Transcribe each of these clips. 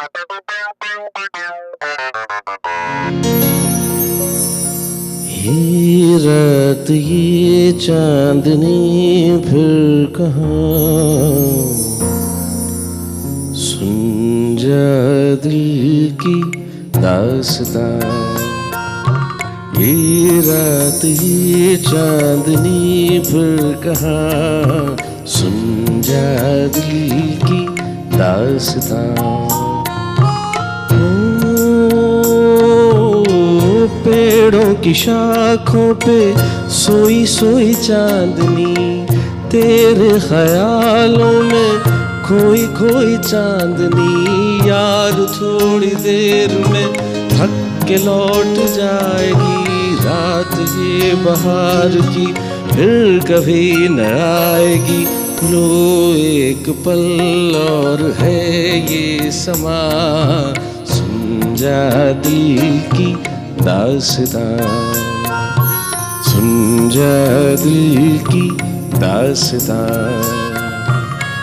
ये रात ये चांदनी फिर कहाँ, सुन जा दिल की दास्तां। ये रात ये चांदनी फिर कहाँ, सुन जा दिल की दास्तां। पेड़ों की शाखों पे सोई सोई चांदनी, तेरे ख्यालों में खोई खोई चांदनी। यार थोड़ी देर में थक के लौट जाएगी, रात ये बहार की फिर कभी न आएगी। लो एक पल और है ये समा, सुन जा दिल की दास्तां, सुन जा दिल की दास्तां,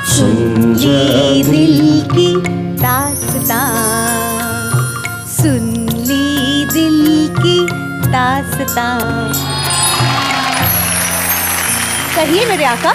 सुन जा दिल की दास्तां, सुन ली दिल की दास्तां। कहिए मेरे आका,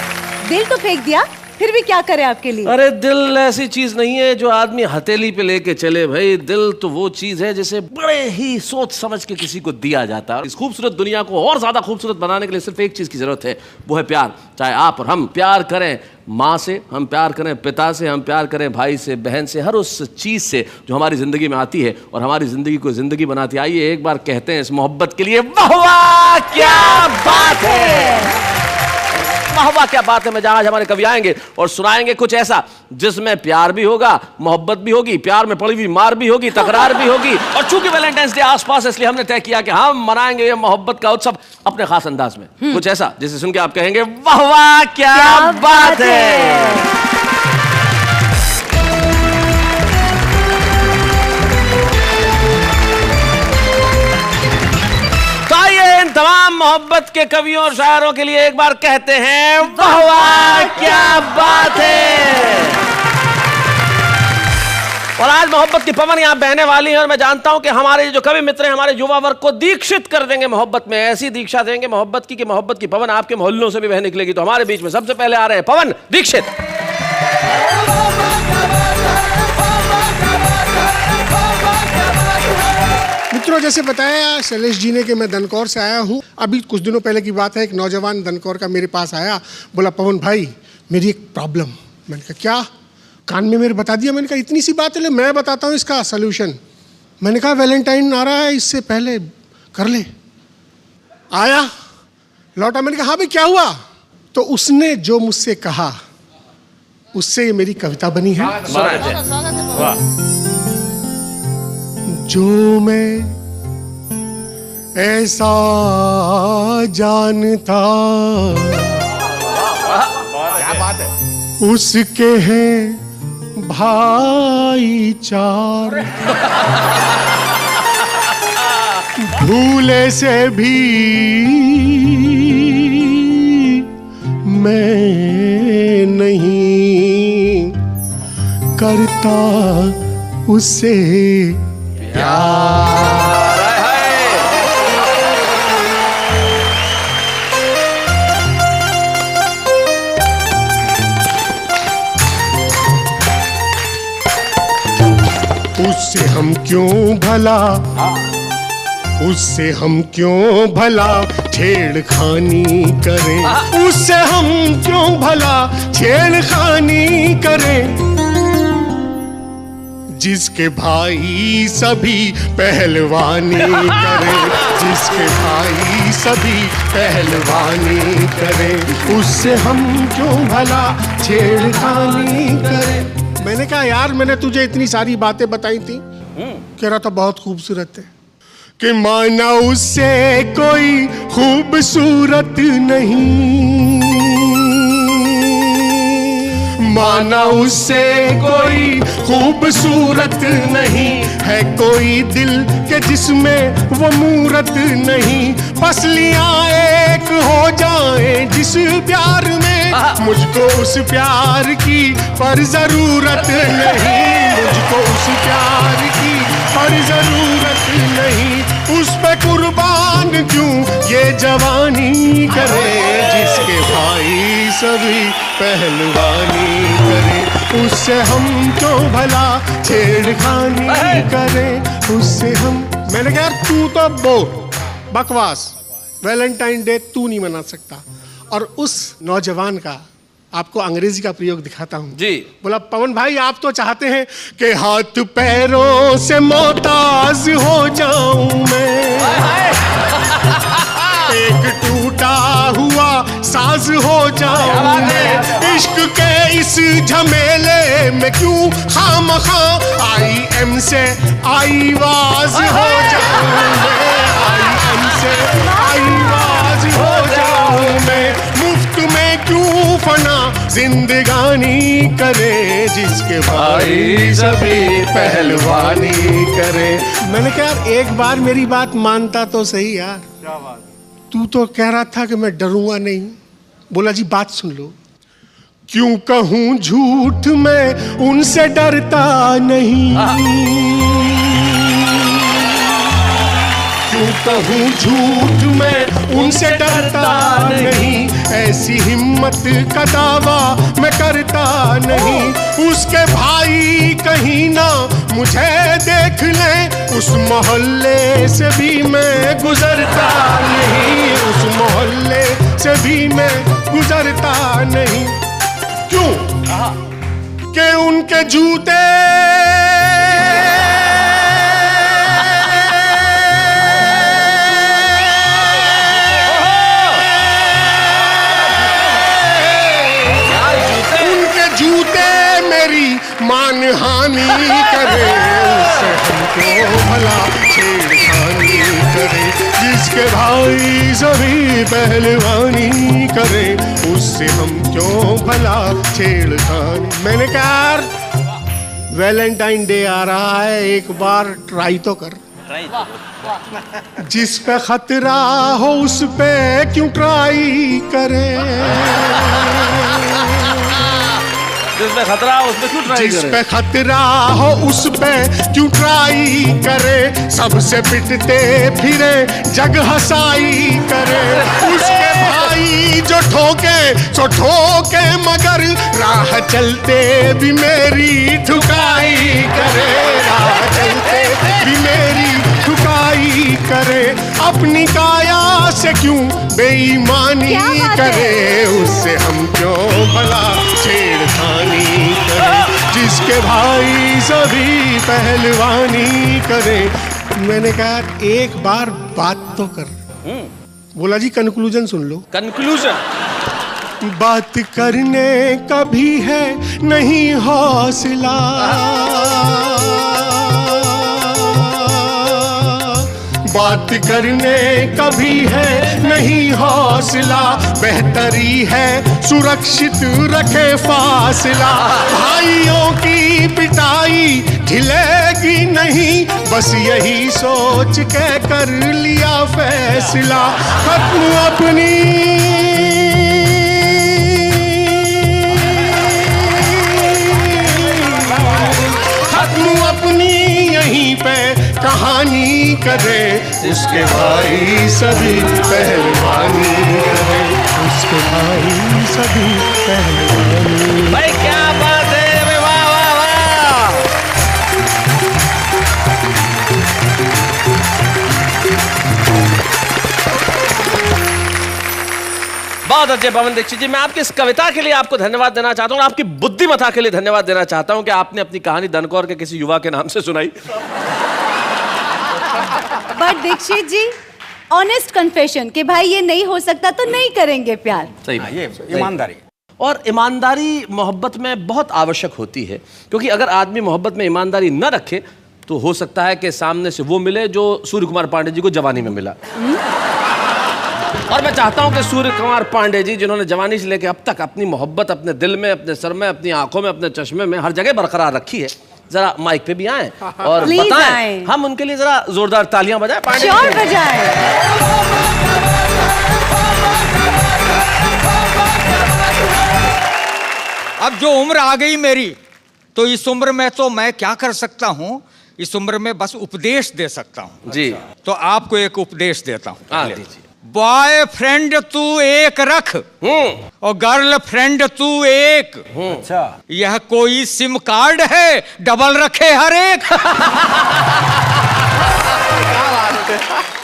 दिल तो फेंक दिया, फिर भी क्या करे आपके लिए? अरे दिल ऐसी चीज नहीं है जो आदमी हथेली पे लेके चले भाई। दिल तो वो चीज है जिसे बड़े ही सोच समझ के किसी को दिया जाता है। इस खूबसूरत दुनिया को और ज्यादा खूबसूरत बनाने के लिए सिर्फ एक चीज की जरूरत है, वो है प्यार। चाहे आप और हम प्यार करें माँ से, हम प्यार करें पिता से, हम प्यार करें भाई से, बहन से, हर उस चीज से जो हमारी जिंदगी में आती है और हमारी जिंदगी को जिंदगी बनाती है। आइए एक बार कहते हैं इस मोहब्बत के लिए वाह वाह क्या बात है, वाह वाह क्या बात है। मैं आज हमारे कवि आएंगे और सुनाएंगे कुछ ऐसा जिसमें प्यार भी होगा, मोहब्बत भी होगी, प्यार में पड़ी हुई मार भी होगी, तकरार भी होगी। और चूंकि वैलेंटाइंस डे आसपास, इसलिए हमने तय किया कि हम मनाएंगे ये मोहब्बत का उत्सव अपने खास अंदाज में। कुछ ऐसा जिसे सुन के आप कहेंगे वाह वाह क्या बात है। तमाम मोहब्बत के कवियों और शायरों के लिए एक बार कहते हैं वाह वाह क्या बात है। और आज मोहब्बत की पवन यहां बहने वाली है और मैं जानता हूं कि हमारे जो कवि मित्र हैं हमारे युवा वर्ग को दीक्षित कर देंगे मोहब्बत में। ऐसी दीक्षा देंगे मोहब्बत की कि मोहब्बत की पवन आपके मोहल्लों से भी बह निकलेगी। तो हमारे बीच में सबसे पहले आ रहे हैं पवन दीक्षित। मित्रों, जैसे बताया शैलेश जी ने कि मैं दनकौर से आया हूँ। अभी कुछ दिनों पहले की बात है, एक नौजवान दनकौर का मेरे पास आया, बोला पवन भाई मेरी एक प्रॉब्लम। मैंने कहा क्या? कान में मेरे बता दिया। मैंने कहा इतनी सी बात है, मैं बताता हूँ इसका सलूशन। मैंने कहा वैलेंटाइन आ रहा है, इससे पहले कर ले। आया लौटा, मैंने कहा हाँ भाई क्या हुआ? तो उसने जो मुझसे कहा उससे ये मेरी कविता बनी है। जो मैं ऐसा जानता क्या बात है, उसके हैं भाईचार, भूले से भी मैं नहीं करता उससे उससे हम क्यों भला, उससे हम क्यों भला छेड़खानी करें, उससे हम क्यों भला छेड़खानी करें। जिसके भाई सभी पहलवानी करें, जिसके भाई सभी पहलवानी करें, उससे हम क्यों भला छेड़खानी करें। मैंने कहा यार मैंने तुझे इतनी सारी बातें बताई थी, कह रहा था बहुत खूबसूरत है, कि माना उससे कोई खूबसूरत नहीं, माना उससे कोई खूबसूरत नहीं है, कोई दिल के जिसमें वो मूरत नहीं। पसलियां एक हो जाएं जिस प्यार में, मुझको उस प्यार की पर जरूरत नहीं, मुझको उस प्यार जरूरत नहीं, उस पे कुर्बान क्यों ये जवानी करे, जिसके भाई सभी पहलवानी करे, उससे हम क्यों भला छेड़खानी करें, उससे हम। मैंने कहा यार तू तो बकवास, वैलेंटाइन डे तू नहीं मना सकता। और उस नौजवान का आपको अंग्रेजी का प्रयोग दिखाता हूं जी। बोला पवन भाई आप तो चाहते हैं कि हाथ पैरों से मोहताज हो जाऊं मैं, एक टूटा हुआ साज हो जाऊं मैं, इश्क के इस झमेले में क्यों खामखा IM से आईवाज हो जाऊं मैं, IM से आईवाज हो जाऊं मैं, मुफ्त में क्यों फना जिंदगानी करे, जिसके भाई सभी पहलवानी करे। मैंने कहा एक बार मेरी बात मानता तो सही यार। क्या बात? तू तो कह रहा था कि मैं डरूंगा नहीं। बोला जी बात सुन लो। क्यों कहूं झूठ मैं उनसे डरता नहीं, क्यों कहूं झूठ मैं उनसे डरता नहीं, ऐसी हिम्मत का दावा मैं करता नहीं, उसके भाई कहीं ना मुझे देख ले, उस मोहल्ले से भी मैं गुजरता नहीं, उस मोहल्ले से भी मैं गुजरता नहीं। क्यों? कि उनके जूते मानहानि करे, उससे हमको भला छेड़खानी करे, जिसके भाई सभी पहलवानी करे, उससे हम क्यों भला छेड़खानी। मैंने कहा वैलेंटाइन डे आ रहा है, एक बार ट्राई तो कर। जिस पे खतरा हो उस पे क्यों ट्राई करे, जिसपे खतरा हो उस पे क्यों ट्राई करे, जिस पे खतरा हो उस पे क्यों ट्राई करे, सबसे पिटते फिरे जग हसाई करे, उसके भाई जो ठोके सो ठोके मगर राह चलते भी मेरी ठुकाई करे, राह चलते भी मेरी ठुकाई करे, अपनी काया से क्यों बेईमानी करे, उससे हम क्यों भला छेड़खानी करे, जिसके भाई सभी पहलवानी करे। मैंने कहा एक बार बात तो कर। बोला जी कंक्लूजन सुन लो। कंक्लूजन? बात करने का भी है नहीं हौसला, बात करने का भी है नहीं हौसला, बेहतरी है सुरक्षित रखे फासला, भाइयों की पिटाई झिलेगी नहीं, बस यही सोच के कर लिया फैसला, खत्म अपनी यहीं पे कहानी करे, उसके भाई सभी पहलवानी करे, उसके भाई सभी पहलवानी। भाई क्या बात है, वाह वाह वाह। बहुत अच्छे पवन दीक्षित जी, मैं आपकी इस कविता के लिए आपको धन्यवाद देना चाहता हूँ और आपकी बुद्धिमत्ता के लिए धन्यवाद देना चाहता हूँ कि आपने अपनी कहानी दनकौर के किसी युवा के नाम से सुनाई। But Dikshit ji honest confession कि भाई ये नहीं हो सकता तो नहीं करेंगे प्यार। सही, ये ईमानदारी। और ईमानदारी मोहब्बत में बहुत आवश्यक होती है, क्योंकि अगर आदमी मोहब्बत में ईमानदारी न रखे तो हो सकता है कि सामने से वो मिले जो सूर्य कुमार पांडे जी को जवानी में मिला। और मैं चाहता हूं कि सूर्य कुमार पांडे जी जिन्होंने जवानी से लेकर अब तक अपनी मोहब्बत अपने दिल में, अपने सर में, अपनी आंखों में, अपने चश्मे में, हर जगह बरकरार रखी है, जरा माइक पे भी आए और बताएं, हम उनके लिए जरा जोरदार तालियां बजाएं। पांडे श्योर बजाएं। अब जो उम्र आ गई मेरी, तो इस उम्र में तो मैं क्या कर सकता हूं इस उम्र में बस उपदेश दे सकता हूँ जी। तो आपको एक उपदेश देता हूँ। हाँ, दीजिए। बॉयफ्रेंड तू एक रख और गर्लफ्रेंड तू एक। अच्छा, यह कोई सिम कार्ड है डबल रखे हर एक।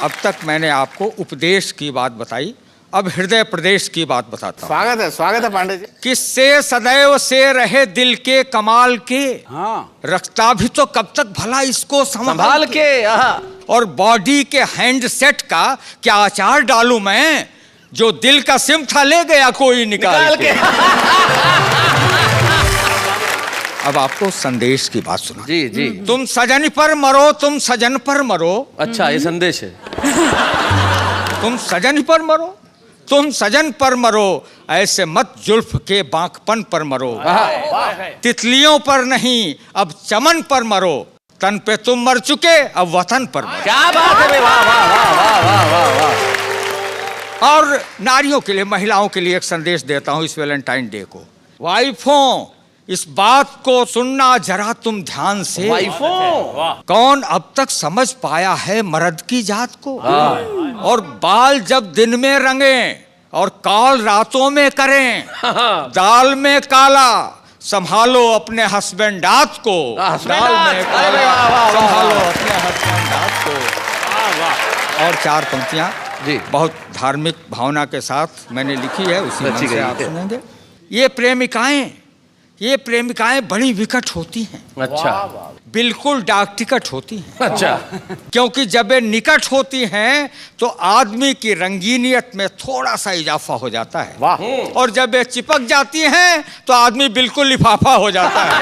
अब तक मैंने आपको उपदेश की बात बताई, अब हृदय प्रदेश की बात बताता हूँ। स्वागत है पांडे जी। किससे सदैव से रहे दिल के कमाल के, हाँ, रखता भी तो कब तक भला इसको संभाल के। आहा। और बॉडी के हैंडसेट का क्या आचार डालूं मैं, जो दिल का सिम था ले गया कोई निकाल के। अब आपको संदेश की बात सुना। जी जी। तुम सजन पर मरो, तुम सजन पर मरो। अच्छा, ये संदेश है। तुम सजन पर मरो, तुम सजन पर मरो, ऐसे मत जुल्फ के बांकपन पर मरो। तितलियों पर नहीं अब चमन पर मरो, तन पे तुम मर चुके अब वतन पर मरो। क्या बात है भाई, वाह वाह वाह वाह वाह वाह वाह। और नारियों के लिए, महिलाओं के लिए एक संदेश देता हूं इस वैलेंटाइन डे को। वाइफों, इस बात को सुनना जरा तुम ध्यान से। वाइफों, कौन अब तक समझ पाया है मर्द की जात को? और बाल जब दिन में रंगे और कॉल रातों में करें, दाल में काला संभालो अपने हस्बैंडात को। दाल में काला संभालो अपने हस्बैंडात को। और चार पंक्तियां जी बहुत धार्मिक भावना के साथ मैंने लिखी है, उसी मन से आप सुनेंगे। ये प्रेमिकाएं बड़ी विकट होती हैं। अच्छा बिल्कुल डाक टिकट होती हैं। अच्छा। क्योंकि जब ये निकट होती हैं तो आदमी की रंगीनियत में थोड़ा सा इजाफा हो जाता है। वाह। और जब ये चिपक जाती हैं तो आदमी बिल्कुल लिफाफा हो जाता है।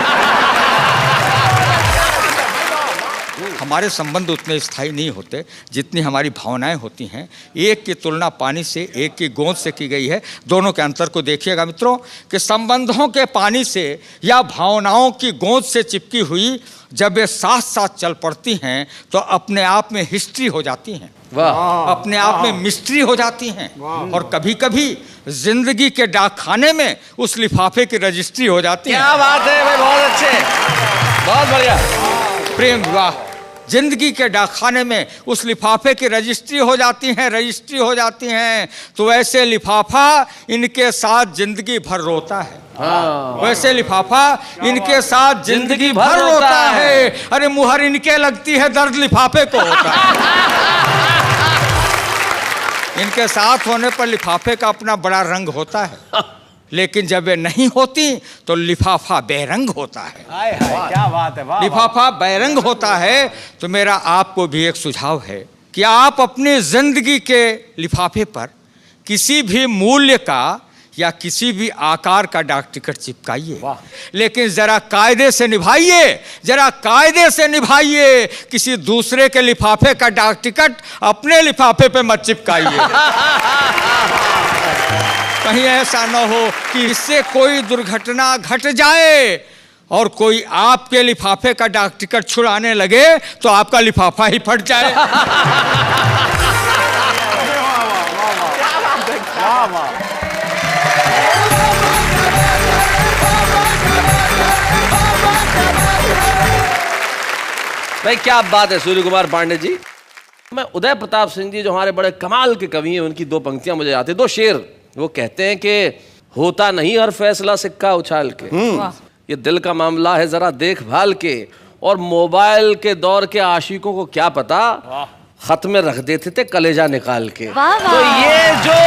हमारे संबंध उतने स्थायी नहीं होते जितनी हमारी भावनाएं होती हैं। एक की तुलना पानी से, एक की गोंद से की गई है। दोनों के अंतर को देखिएगा मित्रों, कि संबंधों के पानी से या भावनाओं की गोंद से चिपकी हुई जब ये साथ साथ चल पड़ती हैं तो अपने आप में हिस्ट्री हो जाती हैं। वाह। अपने आप में मिस्ट्री हो जाती हैं। और कभी कभी जिंदगी के डाकखाने में उस लिफाफे की रजिस्ट्री हो जाती है। क्या बात है भाई, बहुत अच्छे, बहुत बढ़िया। प्रेम विवाह जिंदगी के डाकखाने में उस लिफाफे की रजिस्ट्री हो जाती हैं। तो वैसे लिफाफा इनके साथ जिंदगी भर रोता है। वैसे लिफाफा इनके साथ जिंदगी भर रोता है। अरे मुहर इनके लगती है, दर्द लिफाफे को होता है। इनके साथ होने पर लिफाफे का अपना बड़ा रंग होता है, लेकिन जब ये नहीं होती तो लिफाफा बेरंग होता है। हाय हाय, क्या बात है, वाह। लिफाफा बेरंग होता है। तो मेरा आपको भी एक सुझाव है कि आप अपनी जिंदगी के लिफाफे पर किसी भी मूल्य का या किसी भी आकार का डाक टिकट चिपकाइए, लेकिन जरा कायदे से निभाइए, जरा कायदे से निभाइए। किसी दूसरे के लिफाफे का डाक टिकट अपने लिफाफे पे मत चिपकाइए। कहीं ऐसा न हो कि इससे कोई दुर्घटना घट जाए और कोई आपके लिफाफे का डाक टिकट छुड़ाने लगे तो आपका लिफाफा ही फट जाए। भाई क्या बात है सूर्य कुमार पांडे जी। मैं उदय प्रताप सिंह जी जो हमारे बड़े कमाल के कवि हैं, उनकी दो पंक्तियां मुझे आती, दो शेर। वो कहते हैं कि होता नहीं हर फैसला सिक्का उछाल के, ये दिल का मामला है जरा देखभाल के, और मोबाइल के दौर के आशिकों को क्या पता खत में रख देते थे कलेजा निकाल के। तो ये जो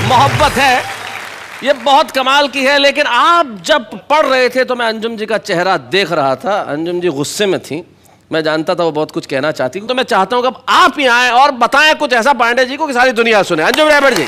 मोहब्बत है ये बहुत कमाल की है। लेकिन आप जब पढ़ रहे थे तो मैं अंजुम जी का चेहरा देख रहा था, अंजुम जी गुस्से में थी, मैं जानता था वो बहुत कुछ कहना चाहती, तो मैं चाहता हूं कि अब आप ही आए और बताएं कुछ ऐसा पांडे जी को कि सारी दुनिया सुने। अंजुम रायबड़ जी।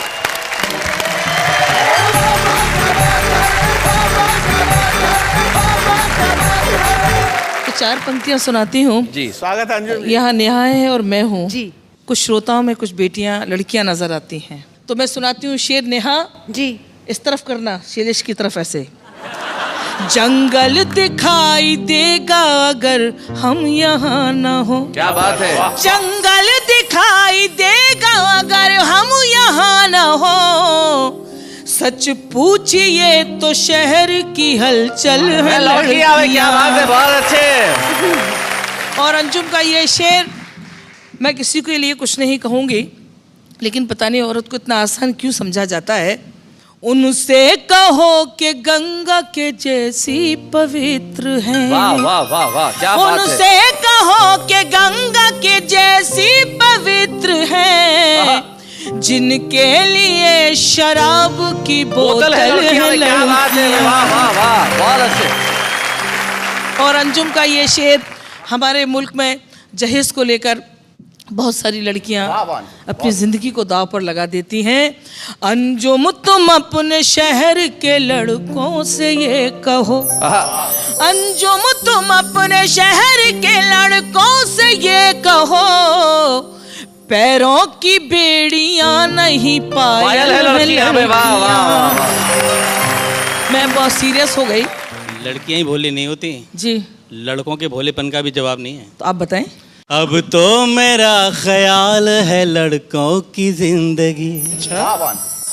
चार पंक्तियां सुनाती हूँ जी। स्वागत है अंजुम जी। यहाँ नेहा है और मैं हूँ जी। कुछ श्रोताओं में कुछ बेटियां लड़कियां नजर आती हैं, तो मैं सुनाती हूँ शेर। नेहा जी। इस तरफ करना, शैलेश की तरफ ऐसे। जंगल दिखाई देगा अगर हम यहाँ न हो। क्या बात है। जंगल दिखाई देगा अगर हम यहाँ न हो, सच पूछिए तो शहर की हलचल है। क्या बात है, बहुत अच्छे। और अंजुम का ये शेर मैं किसी के लिए कुछ नहीं कहूँगी, लेकिन पता नहीं औरत को इतना आसान क्यों समझा जाता है। उनसे कहो कि गंगा के जैसी पवित्र है। वाह वाह वाह वाह, क्या बात है। उनसे कहो कि गंगा के जैसी पवित्र है, जिनके लिए शराब की बोतल है लड़कियां। क्या बात है, वाह वाह वाह, बहुत अच्छे। और अंजुम का ये शेर हमारे मुल्क में जहेज को लेकर बहुत सारी लड़कियां अपनी जिंदगी को दांव पर लगा देती हैं। अंजुम तुम अपने शहर के लड़कों से ये कहो, अंजुम तुम अपने शहर के लड़कों से ये कहो, पैरों की बेड़ियां नहीं पायल है लड़कियां। वाह वाह, मैं बहुत सीरियस हो गई। लड़कियां ही भोली नहीं होती जी, लड़कों के भोलेपन का भी जवाब नहीं है। तो आप बताएं। अब तो मेरा ख्याल है लड़कों की जिंदगी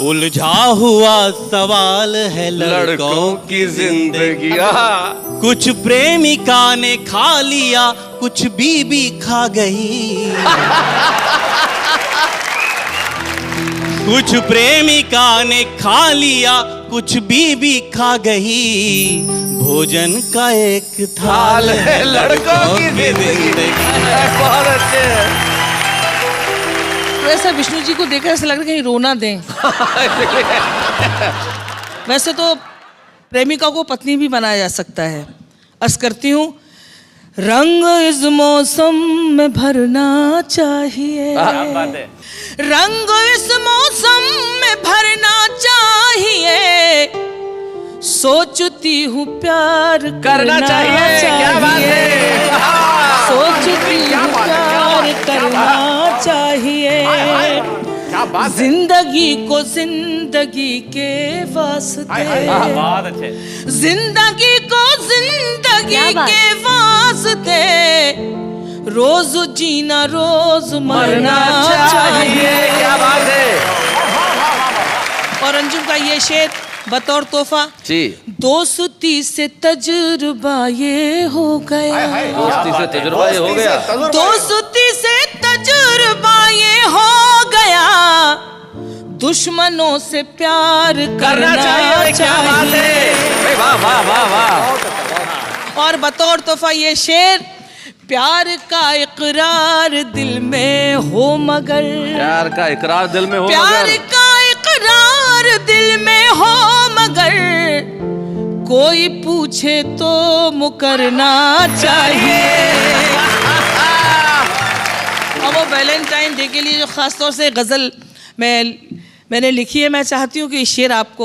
उलझा हुआ सवाल है लड़कों की जिंदगी। कुछ प्रेमिका ने खा लिया, कुछ बीबी खा गई। कुछ प्रेमिका ने खा लिया, कुछ बीबी खा गई। भोजन का एक थाल है लड़कों की जिंदगी। बहुत अच्छे। तो ऐसा विष्णु जी को देखकर ऐसा लग रहा है कहीं रोना दें। वैसे तो प्रेमिका को पत्नी भी बनाया जा सकता है। अर्ज करती हूँ, रंग इस मौसम में भरना चाहिए, रंग इस मौसम में भरना चाहिए। सोचती हूँ प्यार करना चाहिए। क्या बात है। सोचती हूँ प्यार करना चाहिए। जिंदगी को जिंदगी के वास्ते, जिंदगी को जिंदगी के वास्ते, रोज जीना रोज मरना चाहिए। क्या बात है। और अंजुम का ये शेर बतौर तोहफा जी। दोस्ती से तजुर्बा ये हो गया, दोस्ती से तजुर्बा ये हो गया, दोस्ती से तजुर्बा ये हो गया। दुश्मनों से प्यार करना चाहिए। क्या बात है। वाह वाह वाह वाह। और बतौर तोहफा ये शेर, प्यार का इकरार दिल में हो मगर, प्यार का इकरार दिल में हो, प्यार का इकरार दिल में हो मगर, कोई पूछे तो मुकरना चाहिए। अब वो वैलेंटाइन डे के लिए जो खास तौर से गजल मैंने लिखी है, मैं चाहती हूँ कि शेर आप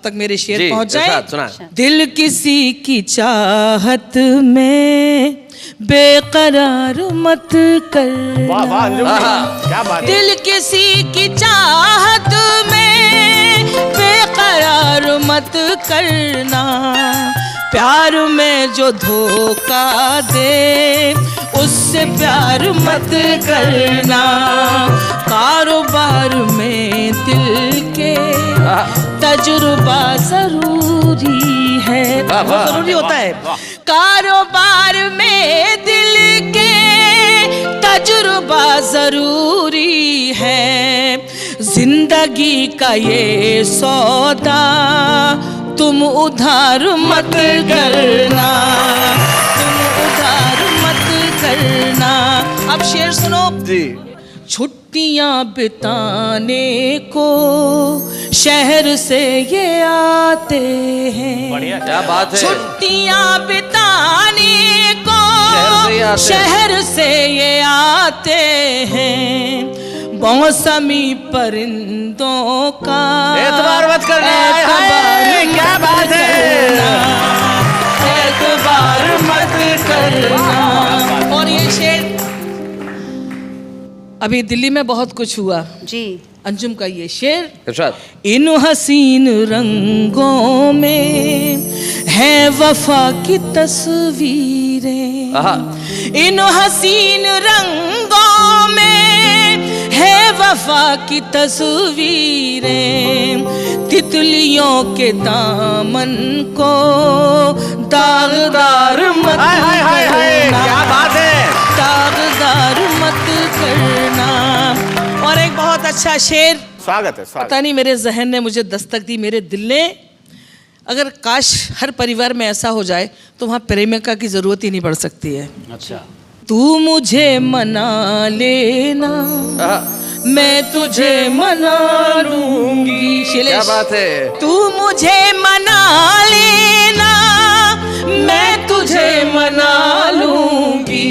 तक मेरे शेर पहुंच जाए। दिल किसी की चाहत में बेकरार मत कर, क्या बात है। दिल किसी की चाहत में बेकरार मत करना। प्यार में जो धोखा दे उससे प्यार मत करना। कारोबार में दिल के तजुर्बा जरूरी है, बहुत जरूरी होता है। कारोबार में दिल के तजुर्बा जरूरी है। जिंदगी का ये सौदा तुम उधार मत करना, तुम उधार मत करना। अब शेर सुनो जी। छुट्टियां बिताने को शहर से ये आते हैं, बढ़िया, क्या बात है। छुट्टियां बिताने को शहर से ये आते हैं। मौसमी परिंदों का एतबार मत करना, क्या बात है। एतबार मत करना। और ये शेर, अभी दिल्ली में बहुत कुछ हुआ जी। अंजुम का ये शेर, इन हसीन रंगों में है वफा की तस्वीरें, इन हसीन रंगों में है वफा की तस्वीरें। तितलियों के दामन को दागदार मत करना। क्या बात है। अच्छा शेर, स्वागत है, स्वागत। पता नहीं मेरे जहन ने मुझे दस्तक दी, मेरे दिल ने। अगर काश हर परिवार में ऐसा हो जाए तो वहाँ प्रेमिका की जरूरत ही नहीं पड़ सकती है। अच्छा, तू मुझे मना लेना, मैं तुझे मना लूंगी। क्या बात है। तू मुझे मना लेना, मैं तुझे मना लूंगी।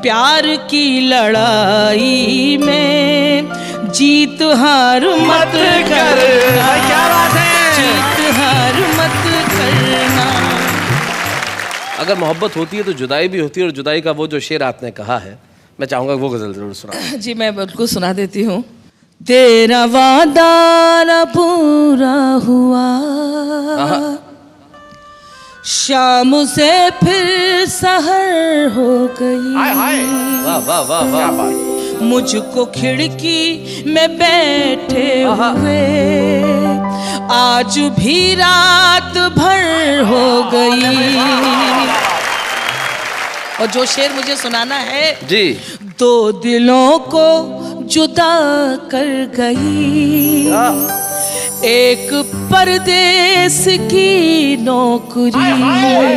प्यार की लड़ाई में जीत हार मत करना। क्या बात है। जीत हार मत करना। अगर मोहब्बत होती है तो जुदाई भी होती है, और जुदाई का वो जो शेर आपने कहा है, मैं चाहूंगा वो गजल जरूर सुना। जी मैं बिल्कुल सुना देती हूँ। तेरा वादा न पूरा हुआ, शाम से फिर सहर हो गई। हाय हाय, वाह वाह वाह क्या वाह। बात। मुझको खिड़की में बैठे हुए आज भी रात भर हो गई। और जो शेर मुझे सुनाना है जी, दो दिलों को जुदा कर गई, एक परदेस की नौकरी।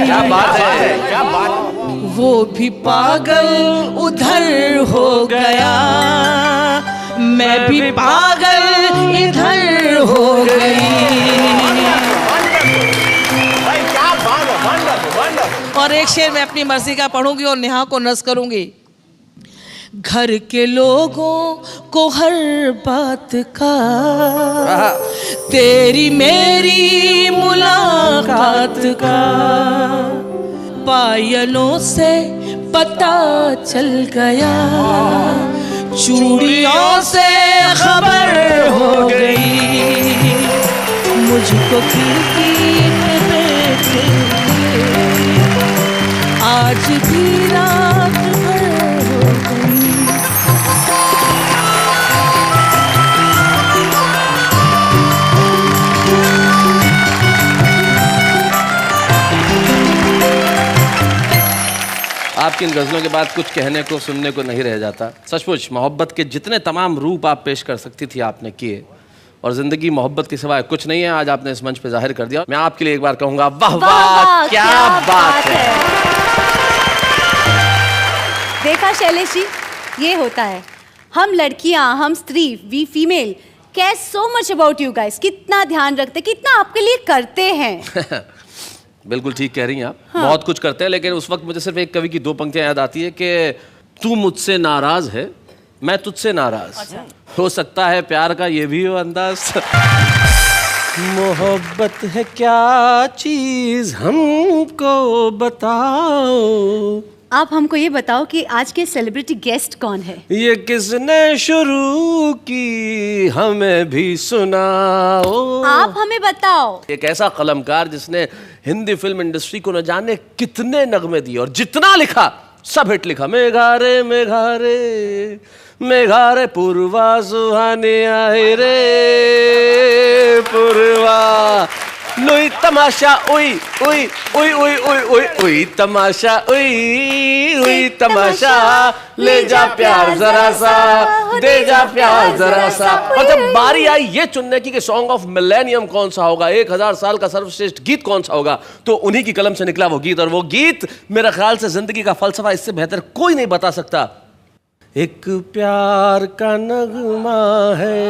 क्या बात है। क्या बात। वो भी पागल उधर हो गया, मैं भी पागल इधर हो गई। भाई क्या बात है, वंडरफुल वंडरफुल। और एक शेर मैं अपनी मर्जी का पढ़ूंगी और नेहा को नस करूंगी। घर के लोगों को हर बात का तेरी मेरी मुलाकात का पायलों से पता चल गया, चूड़ियों से खबर हो गई। मुझको खिड़की में बैठे आज भी रात भर हो गई। आपकी इन गजलों के बाद कुछ कहने को सुनने को नहीं रह जाता। सचमुच मोहब्बत के जितने तमाम रूप आप पेश कर सकती थी आपने किए, और जिंदगी मोहब्बत के सिवाय कुछ नहीं है, आज आपने इस मंच पे जाहिर कर दिया। मैं आपके लिए एक बार कहूंगा वाह वाह, क्या बात है। देखा शैलेश जी, ये होता है। हम लड़कियां, हम स्त्री, we female care so much about you guys. कितना ध्यान रखते, कितना आपके लिए करते हैं। बिल्कुल ठीक कह रही हैं आप। बहुत कुछ करते हैं, लेकिन उस वक्त मुझे सिर्फ एक कवि की दो पंक्तियां याद आती है कि तू मुझसे नाराज है, मैं तुझसे नाराज। अच्छा। हो सकता है प्यार का ये भी हो अंदाज। मोहब्बत है क्या चीज हमको बताओ। आप हमको ये बताओ कि आज के सेलिब्रिटी गेस्ट कौन है? ये किसने शुरू की हमें भी सुनाओ। आप हमें बताओ। एक ऐसा कलमकार जिसने हिंदी फिल्म इंडस्ट्री को न जाने कितने नगमे दिए, और जितना लिखा सब हिट लिखा। मेघारे मेघारे मेघारे पूर्वा सुहाने आए रे पूर्वा, लुई तमाशा उई उई उई उई उई उई उई तमाशा उई उई तमाशा, ले जा प्यार जरा सा, दे जा प्यार जरा सा। और जब बारी आई ये चुनने की कि सॉन्ग ऑफ मिलेनियम कौन सा होगा, 1000 साल का सर्वश्रेष्ठ गीत कौन सा होगा, तो उन्हीं की कलम से निकला वो गीत। और वो गीत मेरा ख्याल से जिंदगी का फलसफा इससे बेहतर कोई नहीं बता सकता। एक प्यार का नगमा है,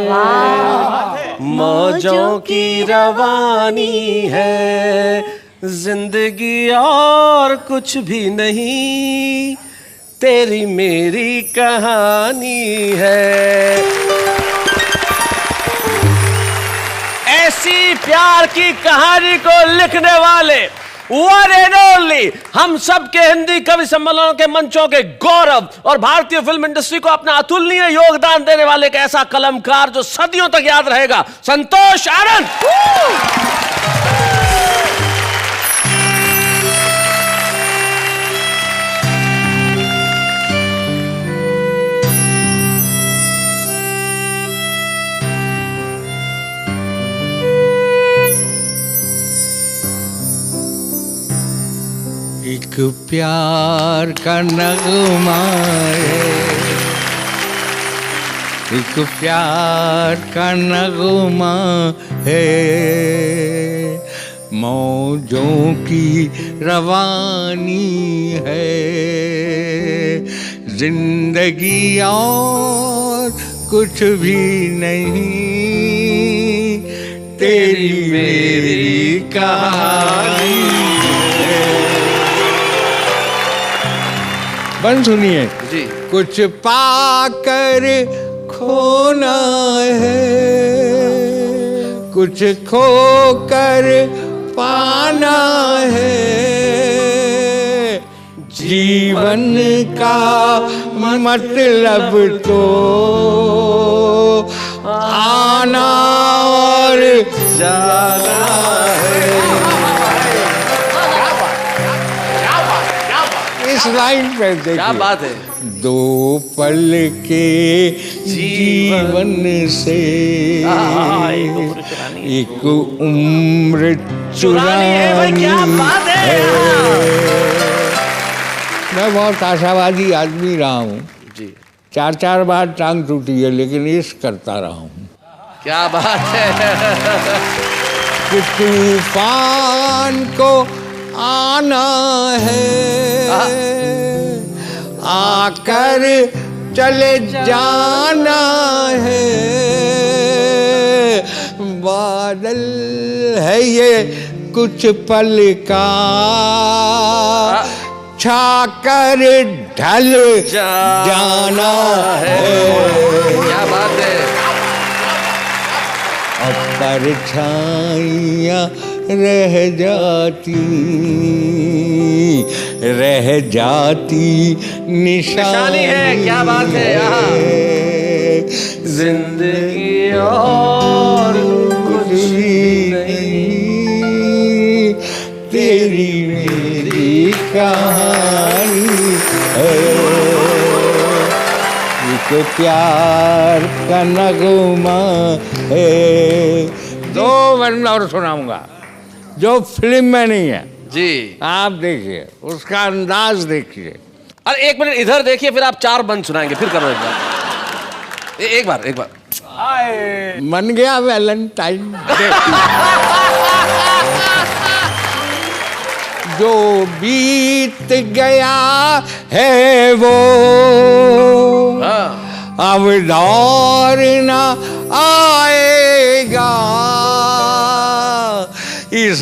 मौजों की रवानी है, जिंदगी और कुछ भी नहीं, तेरी मेरी कहानी है। ऐसी प्यार की कहानी को लिखने वाले वन एंड ओनली हम सब के हिंदी कवि सम्मेलनों के मंचों के गौरव, और भारतीय फिल्म इंडस्ट्री को अपना अतुलनीय योगदान देने वाले एक ऐसा कलमकार जो सदियों तक याद रहेगा, संतोष आनंद। एक प्यार का नगमा है, एक प्यार का नगमा है, मौजों की रवानी है, जिंदगी और कुछ भी नहीं, तेरी मेरी कहानी है। बन सुनिए जी। कुछ पाकर खोना है, कुछ खोकर पाना है, जीवन का मतलब तो आना और जाना है। इस लाइन पे देखिए, क्या बात है। दो पल के जीवन से एक उम्र चुरानी है। भाई क्या बात है। मैं बहुत आशावादी आदमी रहा हूँ जी। 4 बार टांग टूटी है, लेकिन इश्क करता रहा हूँ। क्या बात है। कि तूफान को आना है, आकर चले जाना है, बादल है ये कुछ पल का, छाकर ढल जाना है। क्या बात है। अब परछाइयाँ रह जाती निशानी है। क्या बात है। जिंदगी और कुछ भी नहीं, तेरी मेरी कहानी है। एक प्यार का नगमा है। 2 बंद और सुनाऊंगा जो फिल्म में नहीं है जी। आप देखिए, उसका अंदाज देखिए। अरे 1 मिनट इधर देखिए, फिर आप 4 बंद सुनाएंगे, फिर करो एक बार। मन गया वैलेंटाइन डे। जो बीत गया है वो अब दौर ना आएगा, इस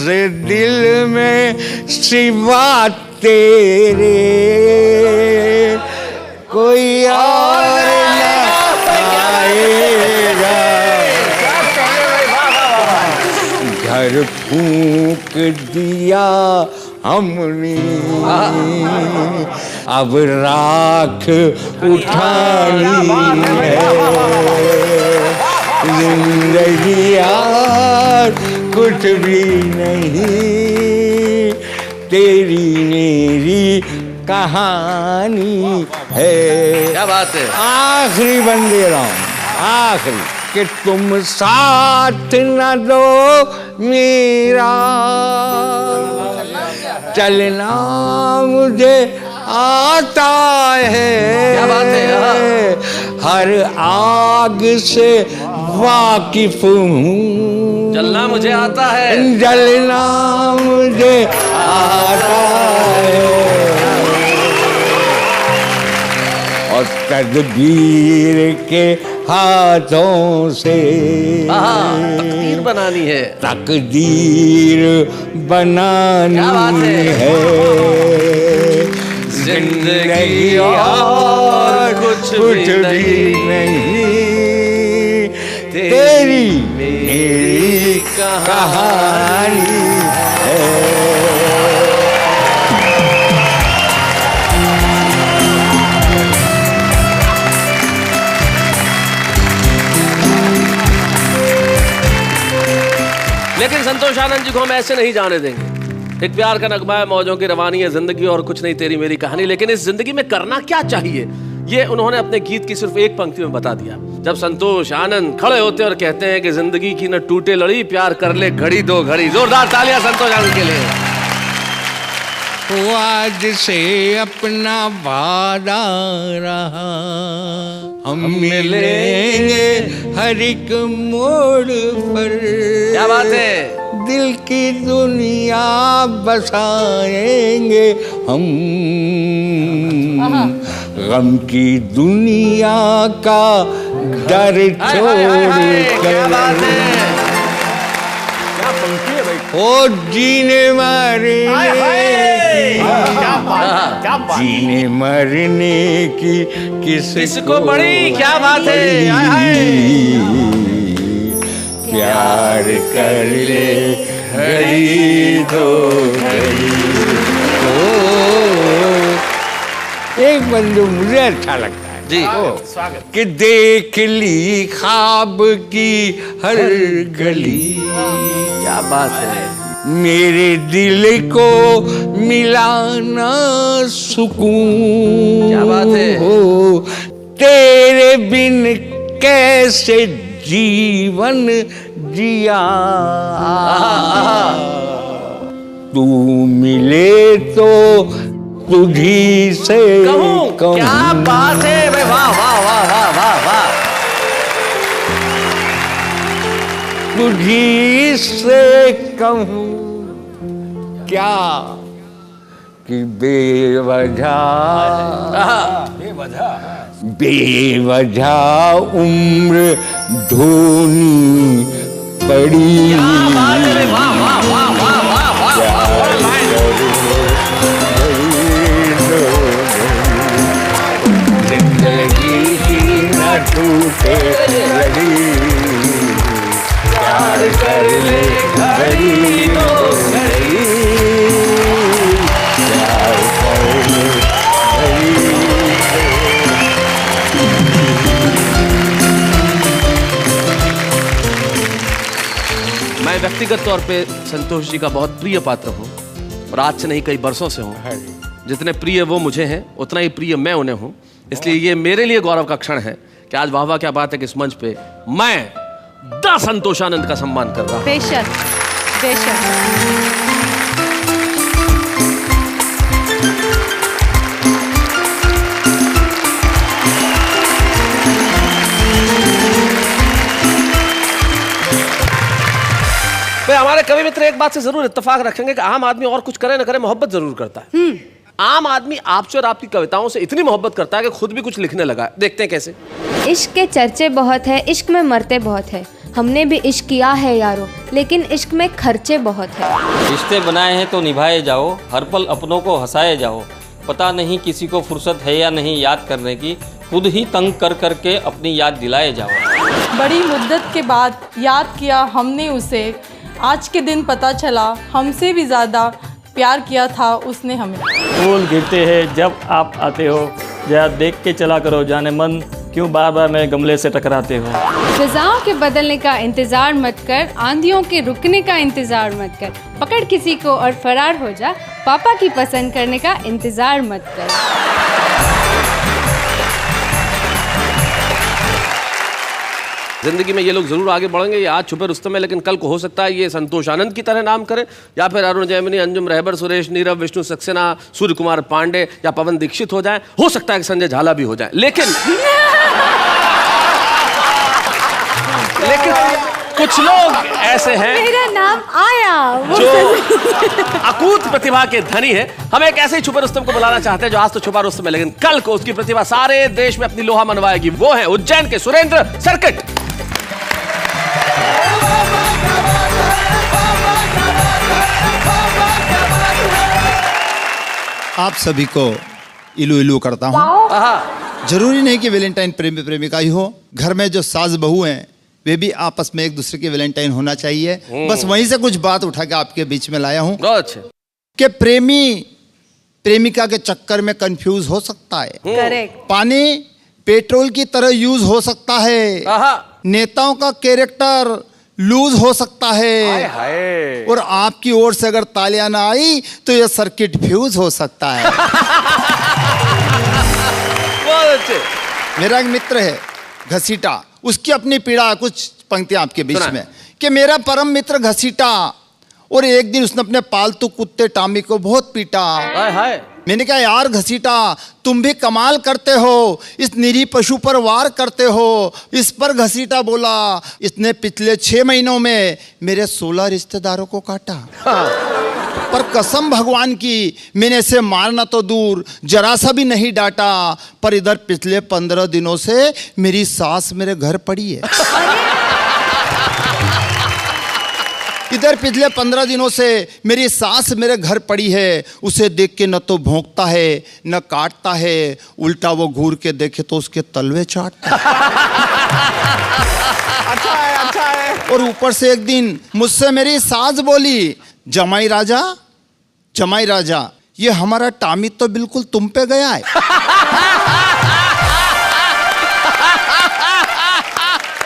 दिल में सिवा तेरे कोई और ना आएगा। घर फूंक दिया हमने, अब राख उठानी है, जिंदगी यार कुछ भी नहीं, तेरी मेरी कहानी है। क्या बात है। आखिरी बन दे रहा हूँ, आखिरी, कि तुम साथ न दो मेरा, चलना मुझे आता है। क्या बात है। हर आग से वाकिफ हूँ, जलना मुझे आता है। जलना मुझे आता है, और तकदीर के हाथों से तकदीर बनानी है। तकदीर बनानी है, जिंदगी और कुछ भी नहीं, तेरी मेरी कहानी है। लेकिन संतोष आनंद जी को हम ऐसे नहीं जाने देंगे। एक प्यार का नगमा है, मौजों की रवानी है, जिंदगी और कुछ नहीं, तेरी मेरी कहानी। लेकिन इस जिंदगी में करना क्या चाहिए, ये उन्होंने अपने गीत की सिर्फ एक पंक्ति में बता दिया। जब संतोष आनंद खड़े होते और कहते हैं कि जिंदगी की न टूटे लड़ी, प्यार कर ले घड़ी दो घड़ी। जोरदार तालियां संतोष आनंद के लिए। वो आज से अपना वादा रहा, हम मिलेंगे हर एक मोड़ पर। क्या बात है, दिल की दुनिया बसाएंगे हम, गम की दुनिया का डर छोड़ क्या बात है, ओ जीने मरने क्या बात, जीने मरने की किसको बड़ी, क्या बात है, हाय हाय। प्यार कर ले घड़ी दो घड़ी। एक बंदू मुझे अच्छा लगता है जी, स्वागत। कि देख ली ख्वाब की हर गली, क्या बात है, मेरे दिल को मिलाना सुकून। क्या बात है। हो तेरे बिन कैसे जीवन जिया, तू मिले तो तुझी से कहूं। क्या बात है भाई, वाह वाह वाह वाह वाह वाह। तुझी से कहूं क्या कि बेवजह उम्र धोनी पड़ी। जिंदगी की न टूटे लड़ी, प्यार कर ले घड़ी दो घड़ी, प्यार कर ले घड़ी। मैं व्यक्तिगत तौर पे संतोष जी का बहुत प्रिय पात्र हूँ और आज से नहीं कई बरसों से हूँ। जितने प्रिय वो मुझे हैं उतना ही प्रिय मैं उन्हें हूँ। इसलिए ये मेरे लिए गौरव का क्षण है कि आज वाह वाह क्या बात है कि इस मंच पे मैं द संतोषानंद का सम्मान कर रहा हूँ। बेशक बेशक। हमारे कवि मित्र एक बात से जरूर इत्तेफाक रखेंगे कि आम आदमी और कुछ करे न करे मोहब्बत जरूर करता है। आम आदमी आपसे और आपकी कविताओं से इतनी मोहब्बत करता है कि खुद भी कुछ लिखने लगा है। देखते हैं कैसे। इश्क के चर्चे बहुत है, इश्क में मरते बहुत है, हमने भी इश्क किया है यारो, लेकिन इश्क में खर्चे बहुत है। रिश्ते बनाए हैं तो निभाए जाओ, हर पल अपनों को हंसाए जाओ, पता नहीं किसी को फुर्सत है या नहीं याद करने की, खुद ही तंग कर करके अपनी याद दिलाए जाओ। बड़ी मुद्दत के बाद याद किया हमने उसे, आज के दिन पता चला हमसे भी ज़्यादा प्यार किया था उसने हमें। फूल गिरते हैं जब आप आते हो, जरा देख के चला करो जाने मन, क्यों बार बार मेरे गमले से टकराते हो। फिजाओं के बदलने का इंतजार मत कर, आंधियों के रुकने का इंतजार मत कर, पकड़ किसी को और फरार हो जा, पापा की पसंद करने का इंतजार मत कर। जिंदगी में ये लोग जरूर आगे बढ़ेंगे। ये आज छुपे रुस्तम है, लेकिन कल को हो सकता है ये संतोष आनंद की तरह नाम करें, या फिर अरुण जैमिनी, अंजुम रहबर, सुरेश नीरव, विष्णु सक्सेना, सूर्य कुमार पांडे या पवन दीक्षित हो जाए। हो सकता है कि संजय झाला भी हो जाए। लेकिन कुछ लोग ऐसे हैं, मेरा नाम आया, जो अकूत प्रतिभा के धनी है। हम एक ऐसे ही छुपे रुस्तम को बुलाना चाहते हैं जो आज तो छुपा रुस्तम है, लेकिन कल को उसकी प्रतिभा सारे देश में अपनी लोहा मनवाएगी। वो है उज्जैन के सुरेंद्र सर्किट। आप सभी को इलू इलू करता हूँ। जरूरी नहीं कि वैलेंटाइन प्रेमी प्रेमिका ही हो, घर में जो सास बहू हैं वे भी आपस में एक दूसरे के वैलेंटाइन होना चाहिए। बस वहीं से कुछ बात उठा के आपके बीच में लाया हूँ कि प्रेमी प्रेमिका के चक्कर में कंफ्यूज हो सकता है। करेक्ट। पानी पेट्रोल की तरह यूज हो सकता है, नेताओं का कैरेक्टर लूज हो सकता है, और आपकी ओर से अगर तालियां ना आई तो यह सर्किट फ्यूज हो सकता है। मेरा एक मित्र है घसीटा, उसकी अपनी पीड़ा। कुछ पंक्तियां आपके बीच में कि मेरा परम मित्र घसीटा और एक दिन उसने अपने पालतू कुत्ते टामी को बहुत पीटा। हाय हाय। मैंने कहा यार घसीटा, तुम भी कमाल करते हो, इस निरी पशु पर वार करते हो। इस पर घसीटा बोला, इसने पिछले 6 महीनों में मेरे 16 रिश्तेदारों को काटा। पर कसम भगवान की, मैंने इसे मारना तो दूर जरा सा भी नहीं डांटा, पर इधर पिछले 15 दिनों से मेरी सास मेरे घर पड़ी है। इधर पिछले 15 दिनों से मेरी सास मेरे घर पड़ी है। उसे देख के न तो भौंकता है न काटता है, उल्टा वो घूर के देखे तो उसके तलवे चाटता है। अच्छा है, अच्छा है। और ऊपर से एक दिन मुझसे मेरी सास बोली, जमाई राजा ये हमारा टामी तो बिल्कुल तुम पे गया है।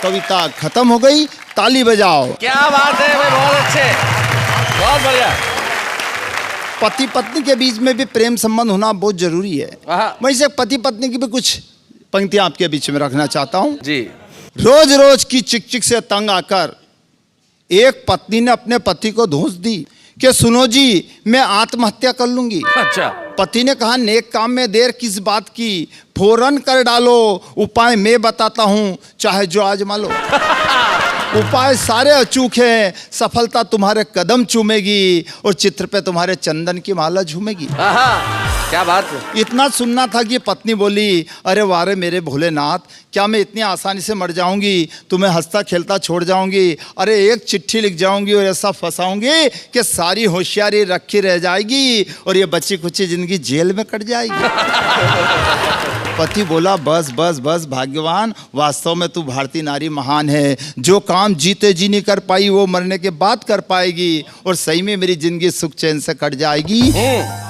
कविता खत्म हो गई, ताली बजाओ। क्या बात है भाई, बहुत अच्छे, बहुत बढ़िया। पति पत्नी के बीच में भी प्रेम संबंध होना बहुत जरूरी है। वहीं से पति पत्नी की भी कुछ पंक्तियां आपके बीच में रखना चाहता हूं जी। रोज रोज की चिक चिक से तंग आकर एक पत्नी ने अपने पति को धौंस दी कि सुनो जी, मैं आत्महत्या कर लूंगी। अच्छा। पति ने कहा, नेक काम में देर किस बात की, फौरन कर डालो, उपाय मैं बताता हूं, चाहे जो आजमा लो। उपाय सारे अचूक हैं, सफलता तुम्हारे कदम चूमेगी और चित्र पे तुम्हारे चंदन की माला झूमेगी। क्या बात है। इतना सुनना था कि पत्नी बोली, अरे वारे मेरे भोलेनाथ, क्या मैं इतनी आसानी से मर जाऊंगी, तुम्हें हंसता खेलता छोड़ जाऊंगी? अरे एक चिट्ठी लिख जाऊंगी और ऐसा फंसाऊंगी कि सारी होशियारी रखी रह जाएगी और ये बची खुची जिंदगी जेल में कट जाएगी। पति बोला, बस बस बस भाग्यवान, वास्तव में तू भारतीय नारी महान है। जो काम जीते जी नहीं कर पाई वो मरने के बाद कर पाएगी और सही में मेरी जिंदगी सुख चैन से कट जाएगी।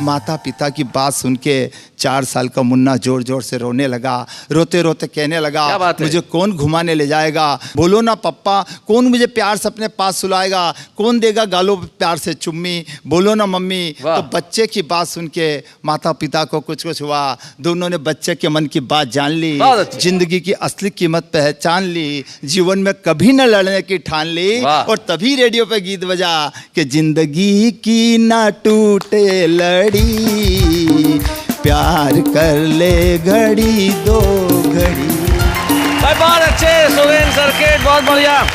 माता पिता की बात सुन के 4 साल का मुन्ना जोर जोर से रोने लगा। रोते रोते कहने लगा, मुझे कौन घुमाने ले जाएगा? बोलो ना पप्पा, कौन मुझे प्यार से अपने पास सुलाएगा? कौन देगा गालों पे प्यार से चुम्मी? बोलो ना मम्मी। तो बच्चे की बात सुन के माता पिता को कुछ कुछ हुआ। दोनों ने बच्चे के मन की बात जान ली, जिंदगी की असली कीमत पहचान ली, जीवन में कभी न लड़ने की ठान ली। और तभी रेडियो पे गीत बजा कि जिंदगी की ना टूटे लड़ी, प्यार कर ले घड़ी दो घड़ी। बहुत अच्छे सुरेंद्र सर्किट, बहुत बढ़िया।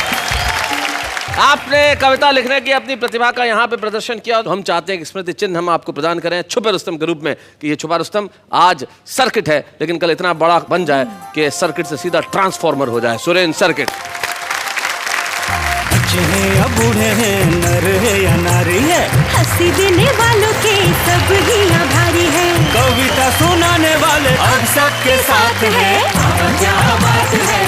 आपने कविता लिखने की अपनी प्रतिभा का यहाँ पे प्रदर्शन किया। तो हम चाहते हैं कि स्मृति चिन्ह हम आपको प्रदान करें छुपे रुस्तम के रूप में, कि ये छुपा रुस्तम आज सर्किट है लेकिन कल इतना बड़ा बन जाए कि सर्किट से सीधा ट्रांसफॉर्मर हो जाए। सुरेंद्र सर्किट। बच्चे हैं या बूढ़े हैं, नर है या नारी है, हंसी देने वालों के सब ही आभारी है, कविता सुनाने वाले अब सबके साथ है। क्या बात है।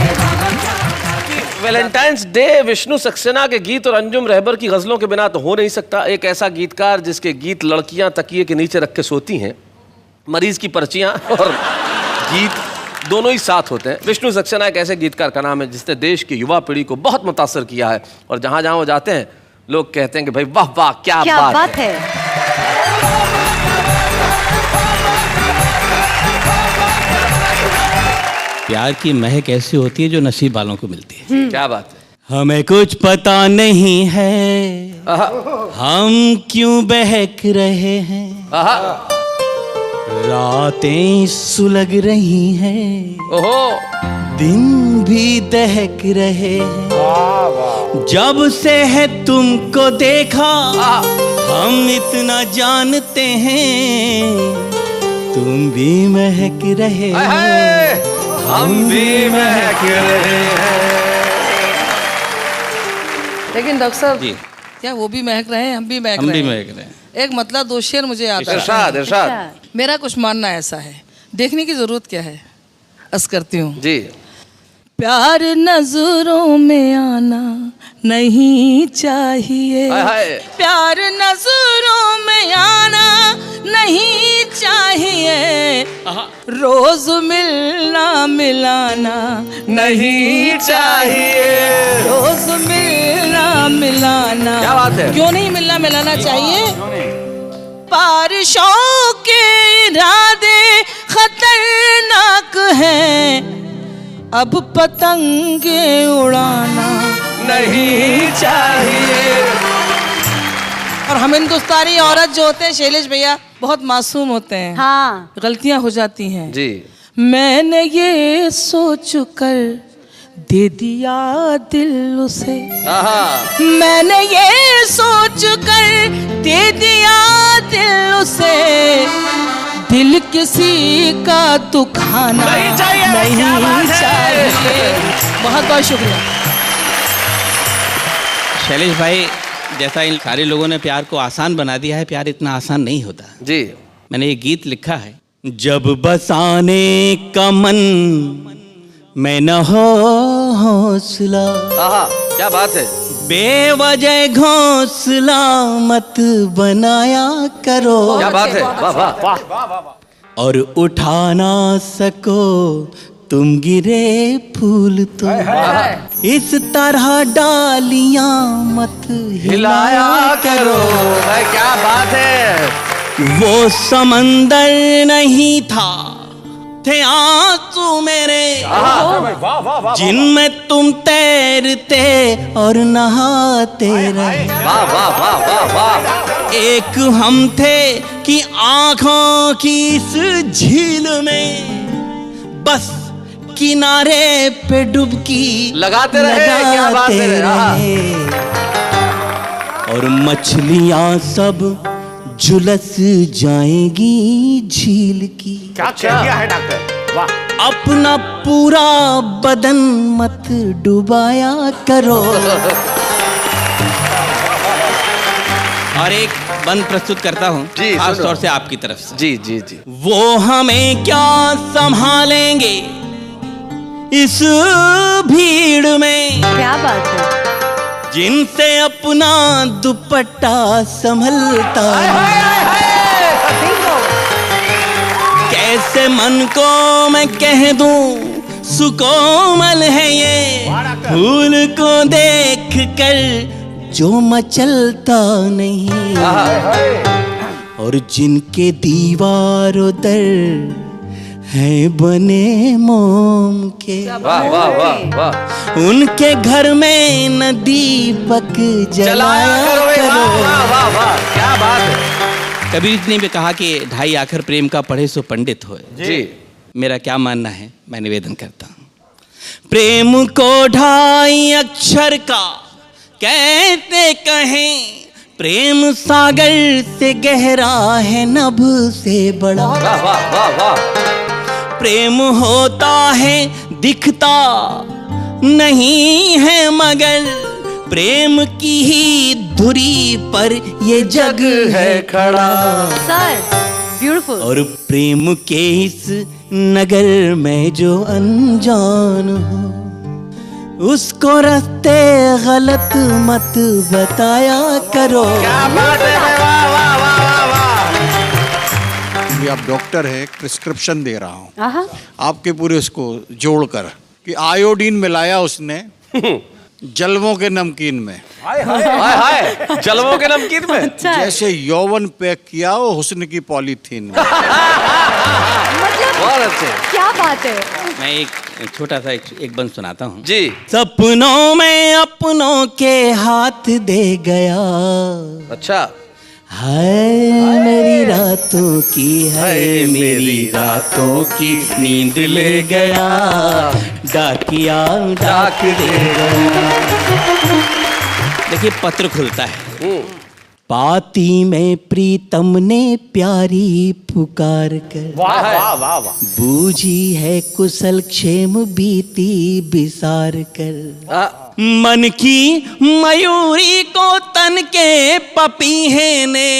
वैलेंटाइंस डे विष्णु सक्सेना के गीत और अंजुम रहबर की गजलों के बिना तो हो नहीं सकता। एक ऐसा गीतकार जिसके गीत लड़कियां तकिए के नीचे रख के सोती हैं, मरीज की पर्चियां और गीत दोनों ही साथ होते हैं। विष्णु सक्सेना एक ऐसे गीतकार का नाम है जिसने देश की युवा पीढ़ी को बहुत मुतासर किया है और जहां जहां वो जाते हैं लोग कहते हैं कि भाई वाह वाह क्या बात है। प्यार की महक ऐसी होती है जो नसीब वालों को मिलती है। क्या बात है। हमें कुछ पता नहीं है हम क्यों बहक रहे हैं, रातें सुलग रही हैं, दिन भी दहक रहे हैं। जब से है तुमको देखा हम इतना जानते हैं, तुम भी महक रहे हैं, हम भी महक रहे हैं। लेकिन डॉक्टर साहब क्या वो भी महक रहे हैं, हम भी महक रहे हैं? एक मतलब 2 शेर मुझे आता है। इरशाद। मेरा कुछ मानना ऐसा है, देखने की जरूरत क्या है, अर्ज करती हूँ जी। प्यार नजरों में आना नहीं चाहिए, प्यार नजरों में आना नहीं चाहिए, रोज मिलना मिलाना नहीं चाहिए, रोज मिलना मिलाना। क्या बात है। क्यों नहीं मिलना मिलाना चाहिए? बारिशों के इरादे खतरनाक हैं, अब पतंगे उड़ाना नहीं चाहिए। और हम हिंदुस्तानी औरत जो होते हैं शैलेश भैया बहुत मासूम होते हैं। हाँ, गलतियां हो जाती हैं जी। मैंने ये सोच कर दे दिया दिल उसे, मैंने ये सोच कर दे दिया दिल उसे, दिल किसी का दुखाना नहीं चाहिए। बहुत बहुत शुक्रिया शैलेश भाई। जैसा इन सारे लोगों ने प्यार को आसान बना दिया है, प्यार इतना आसान नहीं होता जी। मैंने ये गीत लिखा है, जब बसाने का मन मैं न हो हौसला। क्या बात है। बेवजह घोंसला मत बनाया करो। क्या बात है, वाह वाह वाह। और उठा ना सको तुम गिरे फूल तो इस तरह डालियां मत हिलाया करो। क्या बात है। वो समंदर नहीं था, थे आंसू मेरे जिनमें तुम तैरते और नहाते रहे। वाह वाह वाह वाह वाह। एक हम थे कि आंखों की इस झील में बस किनारे पे डुबकी लगाते रहे। क्या बात है। और मछलियां सब झुलस जाएगी झील की। क्या कह दिया है डॉक्टर, वाह। अपना पूरा बदन मत डुबाया करो। और एक बंद प्रस्तुत करता हूँ खास तौर से आपकी तरफ से। जी जी जी। वो हमें क्या संभालेंगे इस भीड़ में, क्या बात है। जिनसे अपना दुपट्टा संभलता कैसे मन को मैं कह दूं सुकोमल है ये फूल को देख कर जो मचलता नहीं। और जिनके दीवारों दर है बने मोम के, वाह वाह वाह वाह। उनके घर में न दीपक जलाया करो। वाह वाह वाह, क्या बात है। कबीर ने भी कहा कि ढाई आखर प्रेम का पढ़े सो पंडित होए। जी। मेरा क्या मानना है, मैं निवेदन करता हूँ। प्रेम को ढाई अक्षर का कहते कहें, प्रेम सागर से गहरा है नभ से बड़ा। वाह वाह वाह वाह। प्रेम होता है दिखता नहीं है मगर प्रेम की ही धुरी पर ये जग है खड़ा। Sir beautiful. और प्रेम के इस नगर में जो अनजान हो उसको रास्ते गलत मत बताया करो। क्या बात है। वाह वाह वाह वाह। आप डॉक्टर है, प्रिस्क्रिप्शन दे रहा हूँ आपके पूरे उसको जोड़कर कि आयोडीन मिलाया उसने जलवों के नमकीन में। हाय हाय, जलवों के नमकीन में। जैसे यौवन पैक किया हो हुस्न की पॉलीथीन में। बहुत अच्छे। क्या बात है। मैं एक छोटा सा एक बंद सुनाता हूँ जी। सपनों में अपनों के हाथ दे गया। अच्छा। हाय मेरी रातों की, है मेरी रातों की नींद ले गया, डाकिया डाक दे गया। देखिए पत्र खुलता है, पाती में प्रीतम ने प्यारी पुकार कर। वाह वाह वाह वाह। बूझी है कुशल क्षेम बीती बिसार कर। मन की मयूरी को तन के पपीहे ने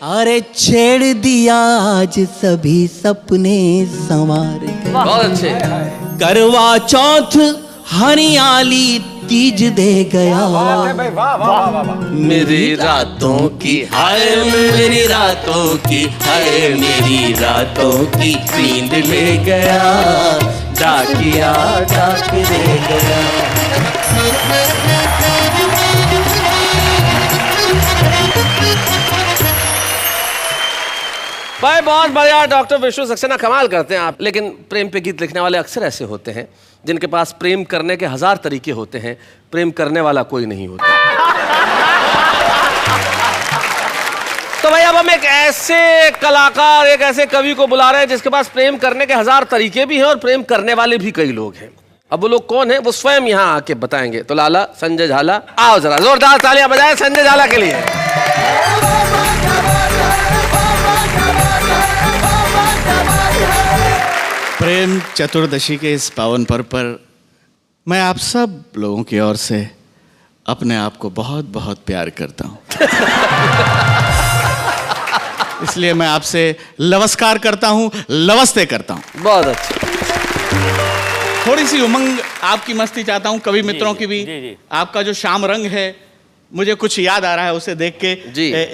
अरे छेड़ दिया आज सभी सपने संवार कर। बहुत अच्छे। करवा चौथ हरियाली तीज दे गया। मेरी रातों की, हाय मेरी रातों की, हाय मेरी रातों की नींद ले गया, डाकिया डाक दे गया। भाई बहुत बढ़िया डॉक्टर विष्णु सक्सेना, कमाल करते हैं आप। लेकिन प्रेम पे गीत लिखने वाले अक्सर ऐसे होते हैं जिनके पास प्रेम करने के 1000 तरीके होते हैं, प्रेम करने वाला कोई नहीं होता। तो भाई अब हम एक ऐसे कलाकार, एक ऐसे कवि को बुला रहे हैं जिसके पास प्रेम करने के 1000 तरीके भी हैं और प्रेम करने वाले भी कई लोग हैं। अब वो लोग कौन है वो स्वयं यहाँ आके बताएंगे। तो लाला संजय झाला, आओ जरा जोरदार तालियां बजाएं संजय झाला के लिए। प्रेम चतुर्दशी के इस पावन पर्व पर मैं आप सब लोगों की ओर से अपने आप को बहुत बहुत प्यार करता हूँ। इसलिए मैं आपसे नमस्कार करता हूँ, नमस्ते करता हूँ। बहुत अच्छा। थोड़ी सी उमंग आपकी मस्ती चाहता हूँ, कवि मित्रों की भी। आपका जो शाम रंग है मुझे कुछ याद आ रहा है, उसे देख के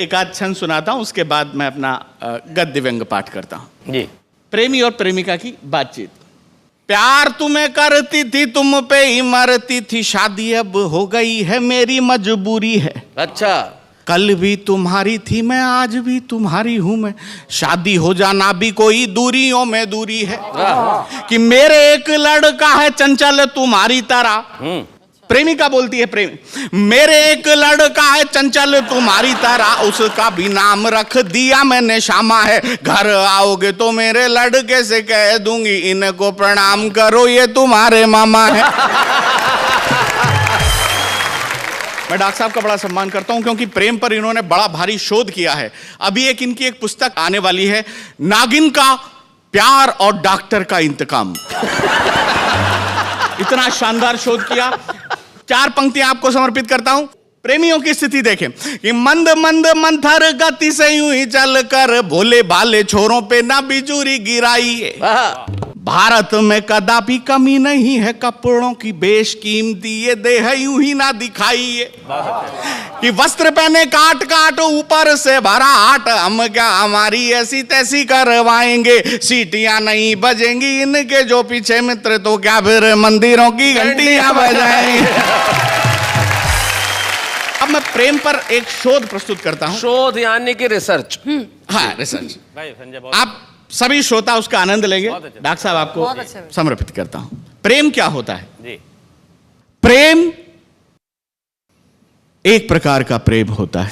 एक आध छंद सुनाता हूँ, उसके बाद मैं अपना गद्य व्यंग पाठ करता हूँ। जी। प्रेमी और प्रेमिका की बातचीत। प्यार तुम्हें करती थी, तुम पे ही मरती थी, शादी अब हो गई है, मेरी मजबूरी है। अच्छा। कल भी तुम्हारी थी मैं, आज भी तुम्हारी हूं मैं, शादी हो जाना भी कोई दूरियों में दूरी है। कि मेरे एक लड़का है चंचल तुम्हारी तरह। प्रेमिका बोलती है प्रेमी, मेरे एक लड़का है चंचल तुम्हारी तरह, उसका भी नाम रख दिया मैंने श्यामा है। घर आओगे तो मेरे लड़के से कह दूंगी, इनको प्रणाम करो ये तुम्हारे मामा है। मैं डॉक्टर साहब का बड़ा सम्मान करता हूं क्योंकि प्रेम पर इन्होंने बड़ा भारी शोध किया है। अभी इनकी एक पुस्तक आने वाली है, नागिन का प्यार और डॉक्टर का इंतकाम। इतना शानदार शोध किया। 4 पंक्तियां आपको समर्पित करता हूं। प्रेमियों की स्थिति देखें कि मंद मंद मंथर गति से यूं ही चल कर, भोले भाले छोरों पे ना बिजूरी गिराई। भारत में कदापि कमी नहीं है कपड़ों की, बेशकीमती ये देह यूं ही ना दिखाइए। कि वस्त्र पहने काट काट ऊपर से भरा हाट, हम क्या हमारी ऐसी तैसी करवाएंगे, सीटियां नहीं बजेंगी इनके जो पीछे मित्र, तो क्या फिर मंदिरों की घंटियां बजाएंगे। अब मैं प्रेम पर एक शोध प्रस्तुत करता हूं। शोध यानी कि रिसर्च। हाँ, रिसर्च। आप सभी श्रोता उसका आनंद लेंगे। डॉक्टर साहब आपको समर्पित करता हूं। प्रेम क्या होता है? जी। प्रेम एक प्रकार का प्रेम होता है।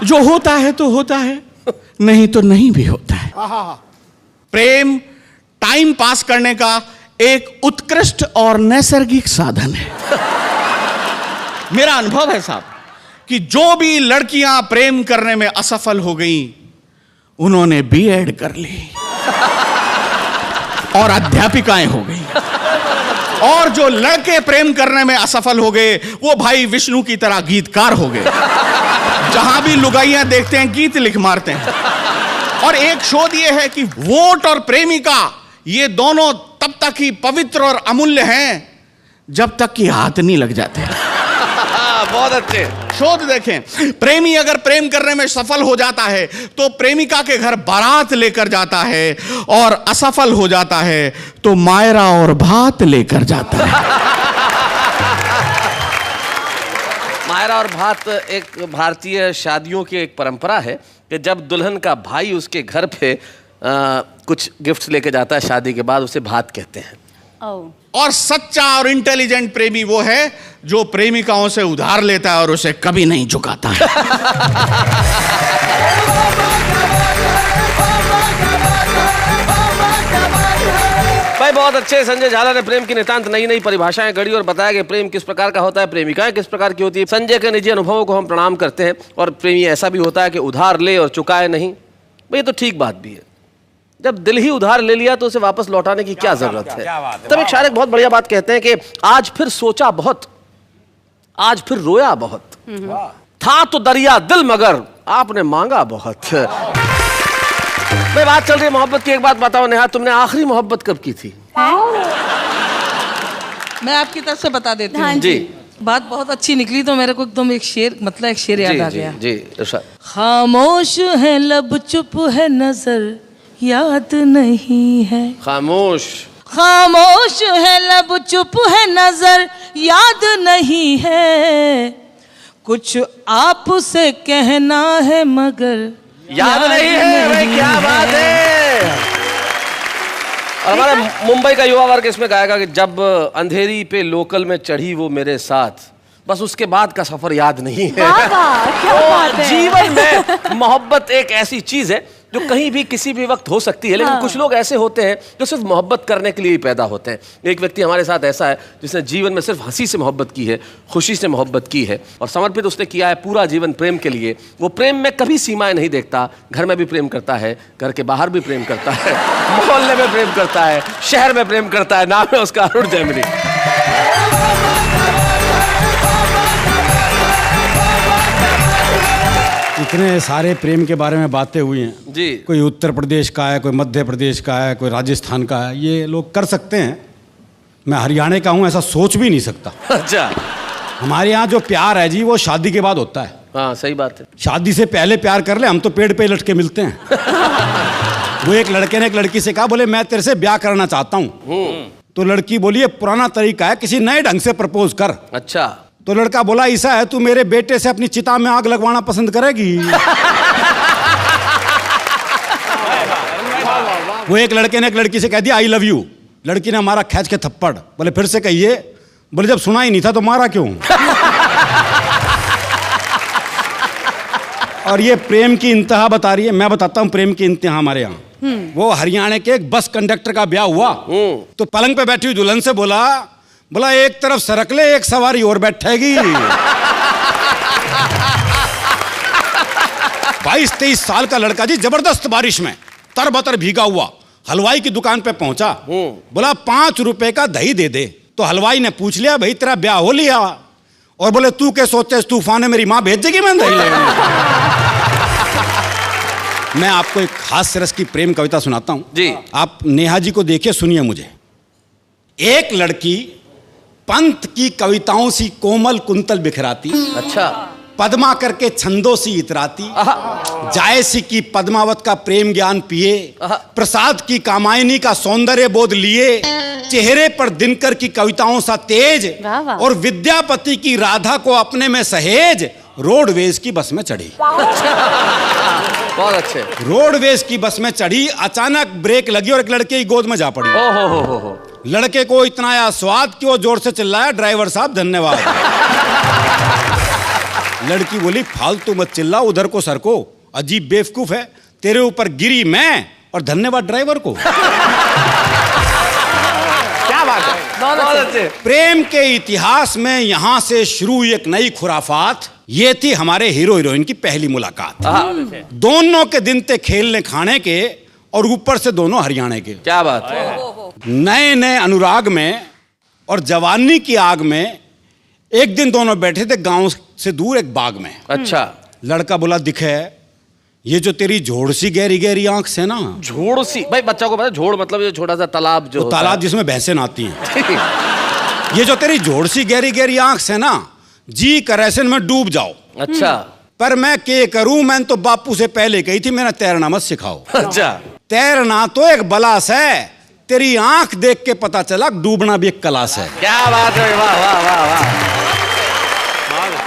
जो होता है तो होता है, नहीं तो नहीं भी होता है। प्रेम टाइम पास करने का एक उत्कृष्ट और नैसर्गिक साधन है। मेरा अनुभव है साहब कि जो भी लड़कियां प्रेम करने में असफल हो गईं, उन्होंने बीएड कर ली और अध्यापिकाएं हो गई। और जो लड़के प्रेम करने में असफल हो गए, वो भाई विष्णु की तरह गीतकार हो गए। जहां भी लुगाइयां देखते हैं गीत लिख मारते हैं। और एक शोध ये है कि वोट और प्रेमिका ये दोनों तब तक ही पवित्र और अमूल्य हैं जब तक कि हाथ नहीं लग जाते। बहुत अच्छे शोध देखें। प्रेमी अगर प्रेम करने में सफल हो जाता है तो प्रेमिका के घर बारात लेकर जाता है, और असफल हो जाता है तो मायरा और भात लेकर जाता है। मायरा और भात एक भारतीय शादियों की एक परंपरा है कि जब दुल्हन का भाई उसके घर पे कुछ गिफ्ट्स लेके जाता है शादी के बाद, उसे भात कहते हैं। और सच्चा और इंटेलिजेंट प्रेमी वो है जो प्रेमिकाओं से उधार लेता है और उसे कभी नहीं चुकाता है। भाई बहुत अच्छे संजय झाला ने प्रेम की नितांत नई नई परिभाषाएं गढ़ी और बताया कि प्रेम किस प्रकार का होता है, प्रेमिकाएं किस प्रकार की होती है। संजय के निजी अनुभवों को हम प्रणाम करते हैं। और प्रेमी ऐसा भी होता है कि उधार ले और चुकाए नहीं। भाई ये तो ठीक बात भी है। जब दिल ही उधार ले लिया तो उसे वापस लौटाने की क्या जरूरत है। तब एक शायर बहुत बढ़िया बात कहते हैं कि आज फिर सोचा बहुत, आज फिर रोया बहुत, था तो दरिया दिल मगर आपने मांगा बहुत। भाई बात चल रही है मोहब्बत की। एक बात बताओ नेहा, तुमने आखिरी मोहब्बत कब की थी? मैं आपकी तरफ से बता देती हूँ। जी। बात बहुत अच्छी निकली तो मेरे को एकदम एक शेर याद आ गया। जी। खामोश है लब, चुप है नजर, याद नहीं है। खामोश है लब, चुप है नजर, याद नहीं है। कुछ आपसे कहना है मगर याद नहीं है। भाई क्या बात है। और हमारा मुंबई का युवा वर्ग इसमें गाएगा कि जब अंधेरी पे लोकल में चढ़ी वो मेरे साथ, बस उसके बाद का सफर याद नहीं है। वाह वाह, क्या बात है। जीवन में मोहब्बत एक ऐसी चीज है जो कहीं भी किसी भी वक्त हो सकती है, लेकिन कुछ लोग ऐसे होते हैं जो सिर्फ मोहब्बत करने के लिए ही पैदा होते हैं। एक व्यक्ति हमारे साथ ऐसा है जिसने जीवन में सिर्फ हंसी से मोहब्बत की है, खुशी से मोहब्बत की है और समर्पित उसने किया है पूरा जीवन प्रेम के लिए। वो प्रेम में कभी सीमाएं नहीं देखता, घर में भी प्रेम करता है, घर के बाहर भी प्रेम करता है, मोहल्ले में प्रेम करता है, शहर में प्रेम करता है। नाम है उसका अरुण जैमिनी। इतने सारे प्रेम के बारे में बातें हुई हैं जी। कोई उत्तर प्रदेश का है, कोई मध्य प्रदेश का है, कोई राजस्थान का है, ये लोग कर सकते हैं। मैं हरियाणा का हूँ, ऐसा सोच भी नहीं सकता। अच्छा। हमारे यहाँ जो प्यार है जी वो शादी के बाद होता है। हाँ सही बात है। शादी से पहले प्यार कर ले, हम तो पेड़ पे लटके मिलते हैं। वो एक लड़के ने एक लड़की से कहा, बोले मैं तेरे से ब्याह करना चाहता हूँ। तो लड़की बोली ये पुराना तरीका है, किसी नए ढंग से प्रपोज कर। अच्छा। तो लड़का बोला ऐसा है, तू मेरे बेटे से अपनी चिता में आग लगवाना पसंद करेगी? वो एक लड़के ने एक लड़की से कह दिया आई लव यू। लड़की ने मारा खींच के थप्पड़। बोले फिर से कहिए। बोले जब सुना ही नहीं था तो मारा क्यों? और ये प्रेम की इंतहा बता रही है। मैं बताता हूँ प्रेम की इंतहा हमारे यहाँ। वो हरियाणा के एक बस कंडक्टर का ब्याह हुआ तो पलंग पे बैठी हुई दुल्हन से बोला एक तरफ सरक ले, एक सवारी और बैठेगी। 22-23 साल का लड़का जी जबरदस्त बारिश में तरबतर भीगा हुआ हलवाई की दुकान पे पहुंचा। बोला 5 रुपए का दही दे दे। तो हलवाई ने पूछ लिया भाई तेरा ब्याह हो लिया? और बोले तू क्या सोचते इस तूफान में मेरी माँ भेज देगी मैं दही लेने? मैं आपको एक हास्य रस की प्रेम कविता सुनाता हूं जी। आप नेहा जी को देखिए, सुनिए मुझे। एक लड़की पंत की कविताओं सी कोमल कुंतल बिखराती। अच्छा। पद्मा करके छंदों सी इतराती। जायसी की पद्मावत का प्रेम ज्ञान पिए, प्रसाद की कामायनी का सौंदर्य बोध लिए, चेहरे पर दिनकर की कविताओं सा तेज और विद्यापति की राधा को अपने में सहेज रोडवेज की बस में चढ़ी। बहुत अच्छे। रोडवेज की बस में चढ़ी, अचानक ब्रेक लगी और एक लड़के की गोद में जा पड़ी। हो। लड़के को इतना आया स्वाद कि वो जोर से चिल्लाया ड्राइवर साहब धन्यवाद। लड़की बोली फालतू मत चिल्ला, उधर को सर को, अजीब बेवकूफ है, तेरे ऊपर गिरी मैं और धन्यवाद ड्राइवर को। क्या बात है। बहुत अच्छे। प्रेम के इतिहास में यहां से शुरू एक नई खुराफात। ये थी हमारे हीरो हीरोइन की पहली मुलाकात। दोनों के दिन थे खेलने खाने के और ऊपर से दोनों हरियाणा के। क्या बात है। नए नए अनुराग में और जवानी की आग में एक दिन दोनों बैठे थे गांव से दूर एक बाग में। अच्छा। लड़का बोला दिखे ये जो तेरी झोड़ सी गहरी गहरी आंख से ना। झोड़ सी? भाई बच्चा को पता झोड़ मतलब ये छोटा सा तालाब जो तालाब जिसमें भैंसें नहाती हैं। ये जो तेरी झोड़ सी गहरी गहरी आंख से ना जी करैसन में डूब जाओ। अच्छा। पर मैं के करूं, मैं तो बापू से पहले कही थी मेरा तैरना मत सिखाओ। अच्छा। तैरना तो एक बलास है, तेरी आंख देख के पता चला डूबना भी एक कलास है। क्या बात है। वाह वाह वाह वाह।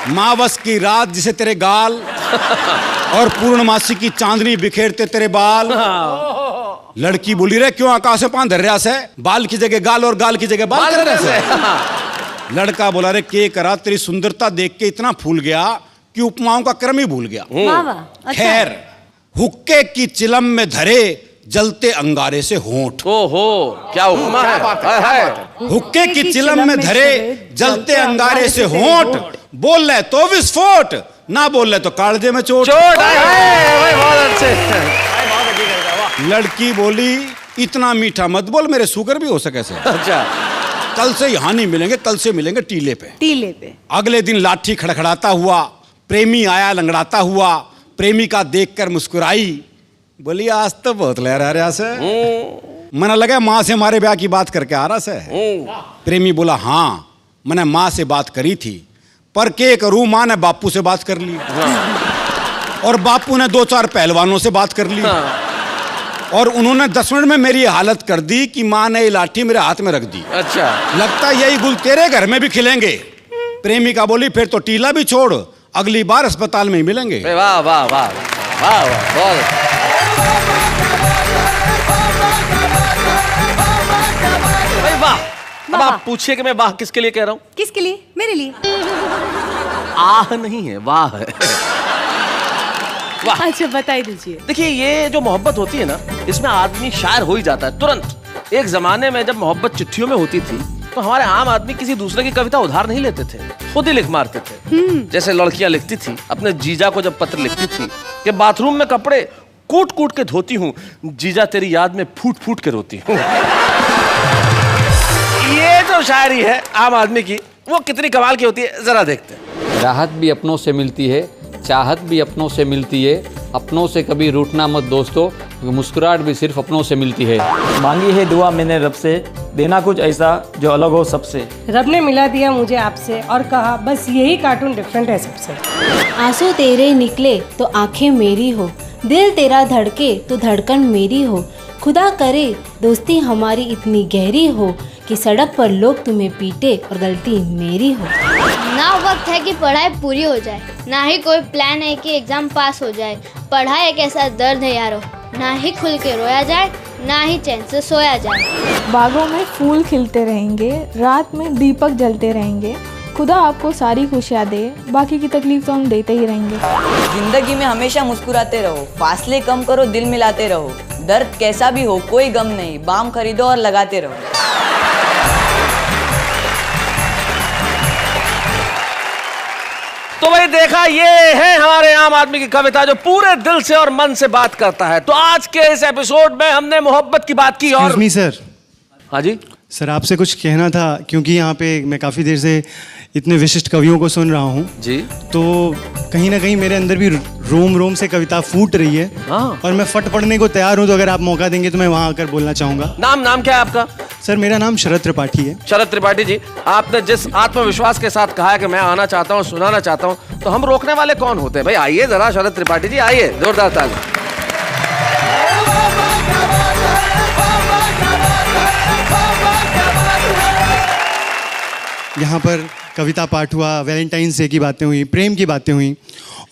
मावस की रात जिसे तेरे गाल और पूर्णमासी की चांदनी बिखेरते तेरे बाल। लड़की बोली रे क्यों आकाश में पान धर रहा से, बाल की जगह गाल और गाल की जगह बाल कर रहे से। लड़का बोला रे के करा, तेरी सुंदरता देख के इतना फूल गया कि उपमाओं का क्रम ही भूल गया। खैर हुक्के की चिलम में धरे जलते अंगारे से होंठ। ओहो क्या उपमा है। हुक्के की चिलम में धरे जलते अंगारे से होंठ, बोल रहे तो विस्फोट, ना बोल रहे तो कालजे में चोट। बहुत अच्छे। लड़की बोली इतना मीठा मत बोल, मेरे शुगर भी हो सके से। अच्छा। कल से यहाँ नहीं मिलेंगे, कल से मिलेंगे टीले पे। टीले पे। अगले दिन लाठी खड़खड़ाता हुआ प्रेमी आया लंगड़ाता हुआ, प्रेमिका देखकर मुस्कुराई, बोली आज तो बहुत लहरा रहा से। मना लगा माँ से हमारे ब्याह की बात करके आ रहा से। प्रेमी बोला हाँ मैंने माँ से बात करी थी, पर के करूँ, माँ ने बापू से बात कर ली और बापू ने 2-4 पहलवानों से बात कर ली और उन्होंने 10 मिनट में मेरी हालत कर दी कि माँ ने ये लाठी मेरे हाथ में रख दी। अच्छा। लगता यही गुल तेरे घर में भी खिलेंगे। प्रेमिका बोली फिर तो टीला भी छोड़, अगली बार अस्पताल में ही मिलेंगे। वाह वाह वाह वाह वाह बहुत। अब आप पूछिए कि मैं वाह किसके लिए कह रहा हूँ? किसके लिए? मेरे लिए। आह नहीं है, वाह है। वाह। अच्छा बताई दीजिए। देखिए ये जो मोहब्बत होती है ना, इसमें आदमी शायर हो ही जाता है तुरंत। एक जमाने में जब मोहब्बत चिट्ठियों में होती थी तो हमारे आम आदमी किसी दूसरे की कविता उधार नहीं लेते थे, खुद ही लिख मारते थे। जैसे लड़कियां लिखती थी अपने जीजा को, जब पत्र लिखती थी कि बाथरूम में कपड़े कूट कूट के धोती हूँ, जीजा तेरी याद में फूट फूट के रोती हूँ। ये जो शायरी है आम आदमी की, वो कितनी कमाल की होती है, जरा देखते हैं। राहत भी अपनों से मिलती है, चाहत भी अपनों से मिलती है, अपनों से कभी रूठना मत दोस्तों, मुस्कुराहट भी सिर्फ अपनों से मिलती है। मांगी है दुआ मैंने रब से, देना कुछ ऐसा जो अलग हो सबसे। रब ने मिला दिया मुझे आपसे और कहा बस यही कार्टून डिफरेंट है सबसे। आंसू तेरे निकले तो आंखें मेरी हो, दिल तेरा धड़के तो धड़कन मेरी हो, खुदा करे दोस्ती हमारी इतनी गहरी हो कि सड़क पर लोग तुम्हें पीटे और गलती मेरी हो। ना वक्त है कि पढ़ाई पूरी हो जाए, ना ही कोई प्लान है कि एग्जाम पास हो जाए। पढ़ाई एक ऐसा दर्द है यारो, ना ही खुल के रोया जाए, ना ही चैन से सोया जाए। बागों में फूल खिलते रहेंगे, रात में दीपक जलते रहेंगे, खुदा आपको सारी खुशियाँ दे, बाकी की तकलीफ तो हम देते ही रहेंगे। जिंदगी में हमेशा मुस्कुराते रहो, फासले कम करो, दिल मिलाते रहो, दर्द कैसा भी हो कोई गम नहीं, बाम खरीदो और लगाते रहो। तो भाई देखा, ये है हमारे आम आदमी की कविता जो पूरे दिल से और मन से बात करता है। तो आज के इस एपिसोड में हमने मोहब्बत की बात की और सर। हाँ जी सर, आपसे कुछ कहना था, क्योंकि यहाँ पे मैं काफ़ी देर से इतने विशिष्ट कवियों को सुन रहा हूँ जी, तो कहीं ना कहीं मेरे अंदर भी रोम रोम से कविता फूट रही है। और मैं फट पड़ने को तैयार हूँ, तो अगर आप मौका देंगे तो मैं वहाँ आकर बोलना चाहूँगा। नाम क्या है आपका? सर मेरा नाम शरद त्रिपाठी है। शरद त्रिपाठी जी, आपने जिस आत्मविश्वास के साथ कहा है कि मैं आना चाहता हूँ, सुनाना चाहता हूँ, तो हम रोकने वाले कौन होते हैं? भाई आइए जरा शरद त्रिपाठी जी, आइए, जोरदार ताली। यहाँ पर कविता पाठ हुआ, वैलेंटाइंस डे की बातें हुई, प्रेम की बातें हुई,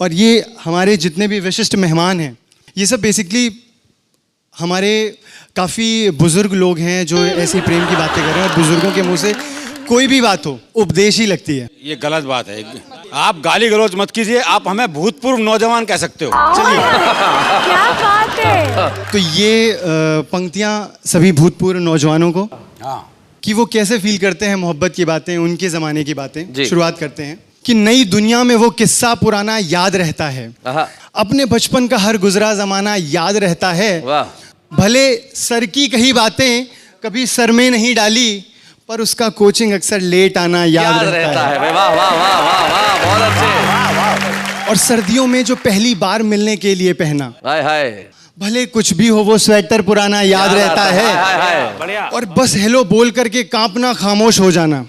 और ये हमारे जितने भी विशिष्ट मेहमान हैं, ये सब बेसिकली हमारे काफ़ी बुजुर्ग लोग हैं जो ऐसी प्रेम की बातें कर रहे हैं। और बुजुर्गों के मुंह से कोई भी बात हो उपदेश ही लगती है। ये गलत बात है, आप गाली गलौज मत कीजिए, आप हमें भूतपूर्व नौजवान कह सकते हो। चलिए, क्या बात है। तो ये पंक्तियाँ सभी भूतपूर्व नौजवानों को, कि वो कैसे फील करते हैं मोहब्बत की बातें, उनके ज़माने की बातें। शुरुआत करते हैं कि नई दुनिया में वो किस्सा पुराना याद रहता है, अपने बचपन का हर गुजरा ज़माना याद रहता है। भले सर की कही बातें कभी सर में नहीं डाली, पर उसका कोचिंग अक्सर लेट आना याद रहता है। वाह वाह वाह वाह वाह, बहुत अच्छे। और सर्दियों में जो पहली बार मिलने के लिए पहना, हाय हाय, भले कुछ भी हो वो स्वेटर पुराना याद रहता है। और बस हेलो बोल करके कांपना, खामोश हो जाना,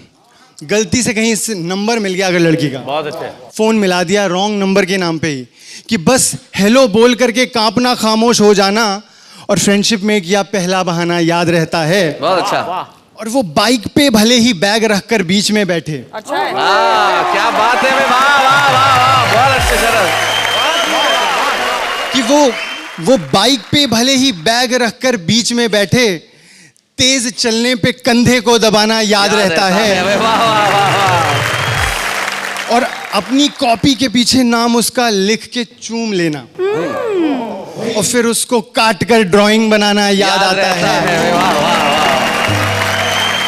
गलती से कहीं नंबर मिल गया अगर लड़की का, बहुत अच्छे, फोन मिला दिया रॉन्ग नंबर के नाम पे ही, कि बस हेलो बोल करके कांपना, खामोश हो जाना, और फ्रेंडशिप में किया पहला बहाना याद रहता है। बहुत अच्छा। और वो बाइक पे भले ही बैग रखकर बीच में बैठे। अच्छा, क्या बात है, वाह वाह वाह, बहुत अच्छे शरद। कि वो बाइक पे भले ही बैग रखकर बीच में बैठे, तेज चलने पे कंधे को दबाना याद रहता है। और अपनी कॉपी के पीछे नाम उसका लिख के चूम लेना, और फिर उसको काट कर ड्राइंग बनाना याद आता है।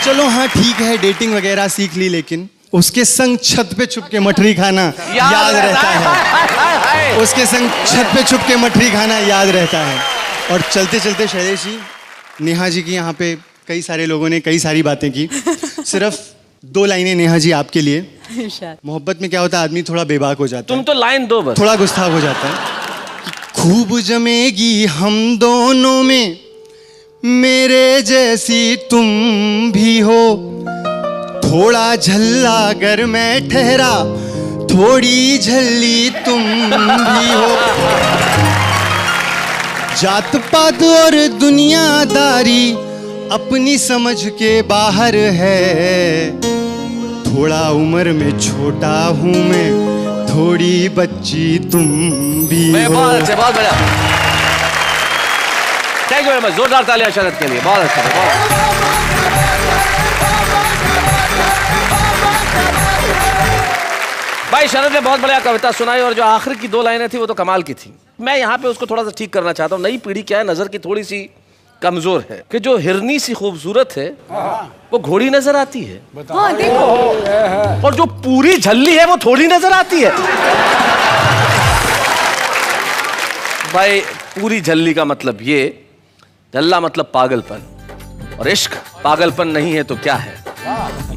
चलो हाँ ठीक है, डेटिंग वगैरह सीख ली, लेकिन उसके संग छत पे छुप के मठरी खाना याद रहता है। उसके संग छत पे छुप के मठरी खाना याद रहता है। और चलते चलते शैलेश जी, नेहा जी की यहाँ पे कई सारे लोगों ने कई सारी बातें की, सिर्फ 2 लाइनें नेहा जी आपके लिए। मोहब्बत में क्या होता है, आदमी थोड़ा बेबाक हो जाता है। तुम तो लाइन दो बस। थोड़ा गुस्ताख हो जाता है। खूब जमेगी हम दोनों में, मेरे जैसी तुम भी हो, थोड़ा झल्ला अगर मैं ठहरा, थोड़ी झल्ली तुम भी हो। जात पात और दुनियादारी अपनी समझ के बाहर है, थोड़ा उम्र में छोटा हूँ मैं, थोड़ी बच्ची तुम भी हो। बहुत अच्छे, बहुत बढ़िया, थैंक यू वेरी मच, जोरदार तालियां शरद के लिए, बहुत अच्छा, बहुत। भाई शरद ने बहुत बढ़िया कविता सुनाई और जो आखिर की 2 लाइनें थी वो तो कमाल की थी। मैं यहाँ पे उसको थोड़ा सा ठीक करना चाहता हूँ। नई पीढ़ी क्या है, नजर की थोड़ी सी कमजोर है कि जो हिरनी सी खूबसूरत है वो घोड़ी नजर आती है। हाँ, देखो। और जो पूरी झल्ली है वो थोड़ी नजर आती है। भाई पूरी झल्ली का मतलब ये, झल्ला मतलब पागलपन, और इश्क पागलपन नहीं है तो क्या है?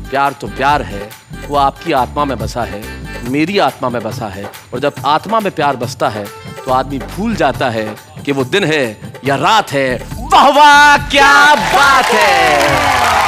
प्यार तो प्यार है, वो आपकी आत्मा में बसा है, मेरी आत्मा में बसा है। और जब आत्मा में प्यार बसता है तो आदमी भूल जाता है कि वो दिन है या रात है। वाह वाह क्या बात है।